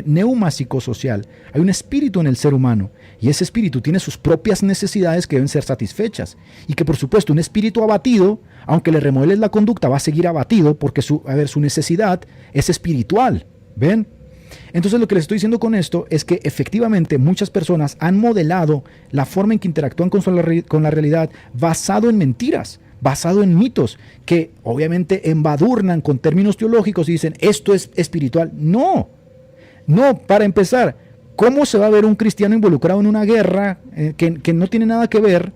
neuropsicosocial. Hay un espíritu en el ser humano y ese espíritu tiene sus propias necesidades que deben ser satisfechas. Y que por supuesto un espíritu abatido, aunque le remodeles la conducta, va a seguir abatido porque su necesidad es espiritual. ¿Ven? Entonces lo que les estoy diciendo con esto es que efectivamente muchas personas han modelado la forma en que interactúan con la realidad basado en mentiras, basado en mitos, que obviamente embadurnan con términos teológicos y dicen esto es espiritual. No, para empezar, ¿cómo se va a ver un cristiano involucrado en una guerra que no tiene nada que ver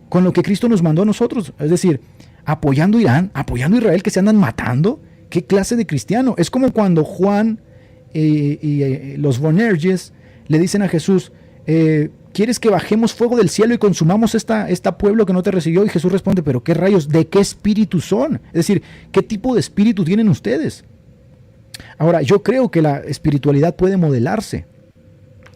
con lo que Cristo nos mandó a nosotros? Es decir, apoyando a Irán, apoyando a Israel, que se andan matando. ¿Qué clase de cristiano? Es como cuando Juan y los Boanerges le dicen a Jesús, ¿quieres que bajemos fuego del cielo y consumamos esta pueblo que no te recibió? Y Jesús responde, ¿pero qué rayos? ¿De qué espíritu son? Es decir, ¿qué tipo de espíritu tienen ustedes? Ahora, yo creo que la espiritualidad puede modelarse.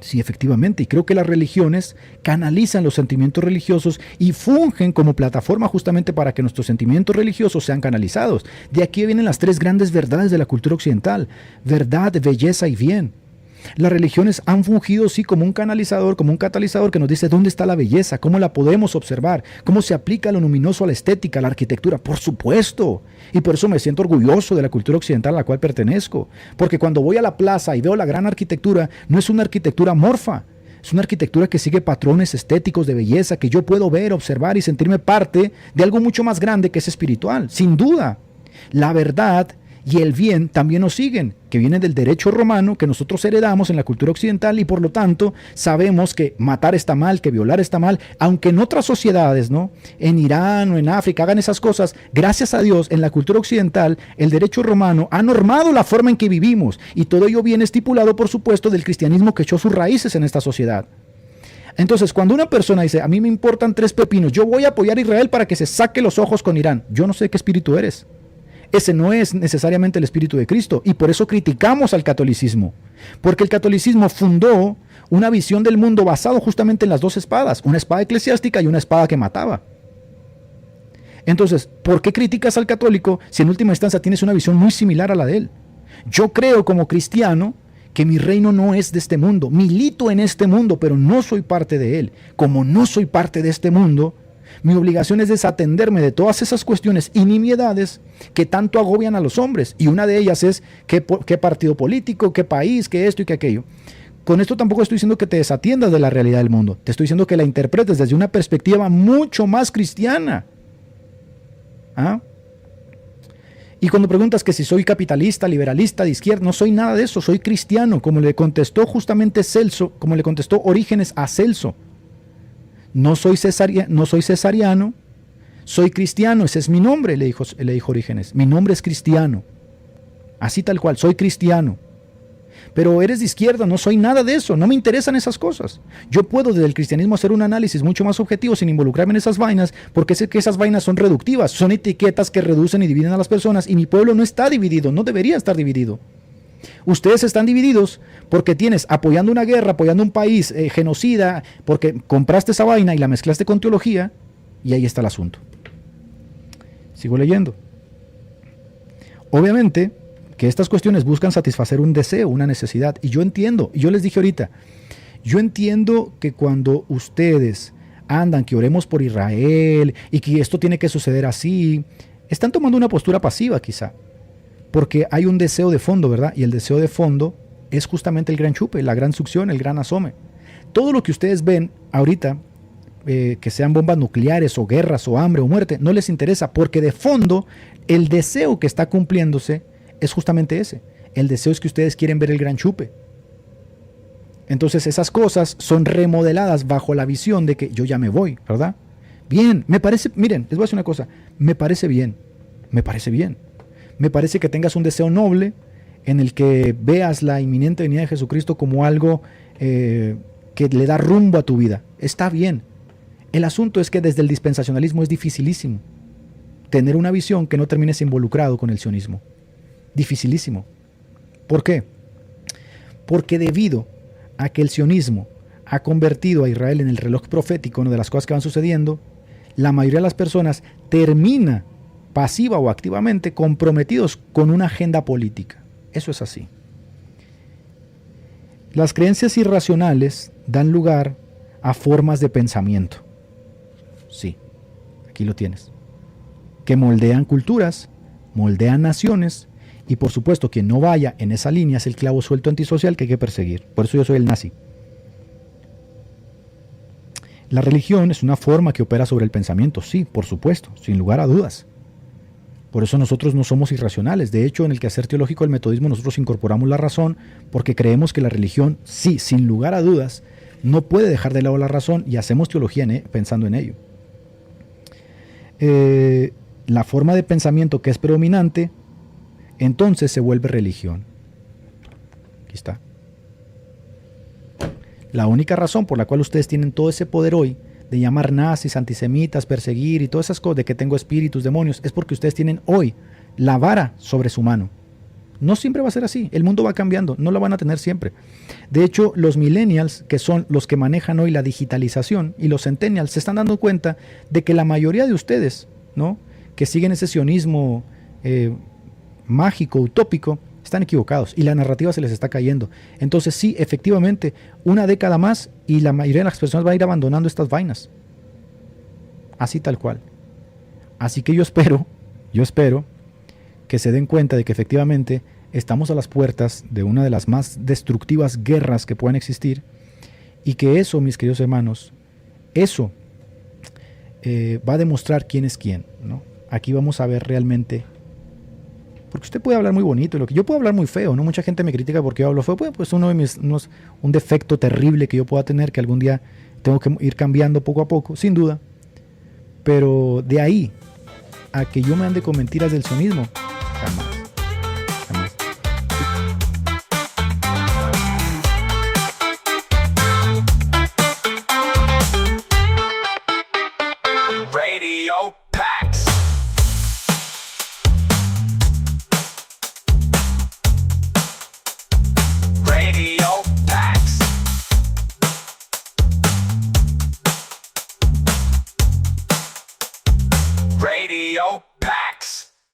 Sí, efectivamente, y creo que las religiones canalizan los sentimientos religiosos y fungen como plataforma justamente para que nuestros sentimientos religiosos sean canalizados. De aquí vienen las tres grandes verdades de la cultura occidental: verdad, belleza y bien. Las religiones han fungido sí como un canalizador, como un catalizador que nos dice dónde está la belleza, cómo la podemos observar, cómo se aplica lo luminoso a la estética, a la arquitectura. Por supuesto, y por eso me siento orgulloso de la cultura occidental a la cual pertenezco, porque cuando voy a la plaza y veo la gran arquitectura, no es una arquitectura amorfa, es una arquitectura que sigue patrones estéticos de belleza que yo puedo ver, observar y sentirme parte de algo mucho más grande que es espiritual, sin duda. La verdad y el bien también nos siguen, que viene del derecho romano que nosotros heredamos en la cultura occidental, y por lo tanto sabemos que matar está mal, que violar está mal, aunque en otras sociedades, ¿no?, en Irán o en África hagan esas cosas. Gracias a Dios, en la cultura occidental el derecho romano ha normado la forma en que vivimos, y todo ello viene estipulado, por supuesto, del cristianismo que echó sus raíces en esta sociedad. Entonces, cuando una persona dice, a mí me importan 3 pepinos, yo voy a apoyar a Israel para que se saque los ojos con Irán, yo no sé qué espíritu eres. Ese no es necesariamente el espíritu de Cristo, y por eso criticamos al catolicismo, porque el catolicismo fundó una visión del mundo basado justamente en las 2 espadas, una espada eclesiástica y una espada que mataba. Entonces, ¿por qué criticas al católico si en última instancia tienes una visión muy similar a la de él? Yo creo como cristiano que mi reino no es de este mundo, milito en este mundo, pero no soy parte de él. Como no soy parte de este mundo, mi obligación es desatenderme de todas esas cuestiones y nimiedades que tanto agobian a los hombres, y una de ellas es qué partido político, qué país, qué esto y qué aquello. Con esto tampoco estoy diciendo que te desatiendas de la realidad del mundo, te estoy diciendo que la interpretes desde una perspectiva mucho más cristiana. ¿Ah? Y cuando preguntas que si soy capitalista, liberalista, de izquierda, no soy nada de eso, soy cristiano, como le contestó justamente Celso, como le contestó Orígenes a Celso. No soy cesariano, soy cristiano, ese es mi nombre, le dijo Orígenes, mi nombre es cristiano, así tal cual, soy cristiano. Pero eres de izquierda, no soy nada de eso, no me interesan esas cosas. Yo puedo desde el cristianismo hacer un análisis mucho más objetivo sin involucrarme en esas vainas, porque sé que esas vainas son reductivas, son etiquetas que reducen y dividen a las personas, y mi pueblo no está dividido, no debería estar dividido. Ustedes están divididos porque tienes apoyando una guerra, apoyando un país genocida, porque compraste esa vaina y la mezclaste con teología, y ahí está el asunto. Sigo leyendo. Obviamente que estas cuestiones buscan satisfacer un deseo, una necesidad, y yo entiendo, y yo les dije ahorita, yo entiendo que cuando ustedes andan que oremos por Israel y que esto tiene que suceder así, están tomando una postura pasiva quizá, porque hay un deseo de fondo, ¿verdad? Y el deseo de fondo es justamente el gran chupe, la gran succión, el gran asome. Todo lo que ustedes ven ahorita, que sean bombas nucleares o guerras o hambre o muerte, no les interesa, porque de fondo el deseo que está cumpliéndose es justamente ese. El deseo es que ustedes quieren ver el gran chupe. Entonces esas cosas son remodeladas bajo la visión de que yo ya me voy, ¿verdad? Bien, me parece, miren, les voy a decir una cosa, me parece bien. Me parece que tengas un deseo noble en el que veas la inminente venida de Jesucristo como algo que le da rumbo a tu vida. Está bien. El asunto es que desde el dispensacionalismo es dificilísimo tener una visión que no termines involucrado con el sionismo. Dificilísimo. ¿Por qué? Porque debido a que el sionismo ha convertido a Israel en el reloj profético, ¿no?, de las cosas que van sucediendo, la mayoría de las personas termina pasiva o activamente comprometidos con una agenda política. Eso es así. Las creencias irracionales dan lugar a formas de pensamiento. Sí, aquí lo tienes. Que moldean culturas, moldean naciones, y por supuesto quien no vaya en esa línea es el clavo suelto antisocial que hay que perseguir. Por eso yo soy el nazi. La religión es una forma que opera sobre el pensamiento, sí, por supuesto, sin lugar a dudas. Por eso nosotros no somos irracionales. De hecho, en el quehacer teológico del metodismo nosotros incorporamos la razón porque creemos que la religión, sí, sin lugar a dudas, no puede dejar de lado la razón, y hacemos teología pensando en ello. La forma de pensamiento que es predominante, entonces se vuelve religión. Aquí está. La única razón por la cual ustedes tienen todo ese poder hoy de llamar nazis, antisemitas, perseguir y todas esas cosas, de que tengo espíritus, demonios, es porque ustedes tienen hoy la vara sobre su mano. No siempre va a ser así, el mundo va cambiando, no la van a tener siempre. De hecho, los millennials, que son los que manejan hoy la digitalización, y los centennials, se están dando cuenta de que la mayoría de ustedes, ¿no?, que siguen ese sionismo mágico, utópico, están equivocados y la narrativa se les está cayendo. Entonces sí, efectivamente, una década más y la mayoría de las personas van a ir abandonando estas vainas. Así tal cual. Así que yo espero que se den cuenta de que efectivamente estamos a las puertas de una de las más destructivas guerras que puedan existir, y que eso, mis queridos hermanos, eso va a demostrar quién es quién, ¿no? Aquí vamos a ver realmente Porque usted puede hablar muy bonito, lo que yo puedo hablar muy feo, ¿no? Mucha gente me critica porque yo hablo feo, pues un defecto terrible que yo pueda tener, que algún día tengo que ir cambiando poco a poco, sin duda. Pero de ahí a que yo me ande con mentiras del sionismo, jamás.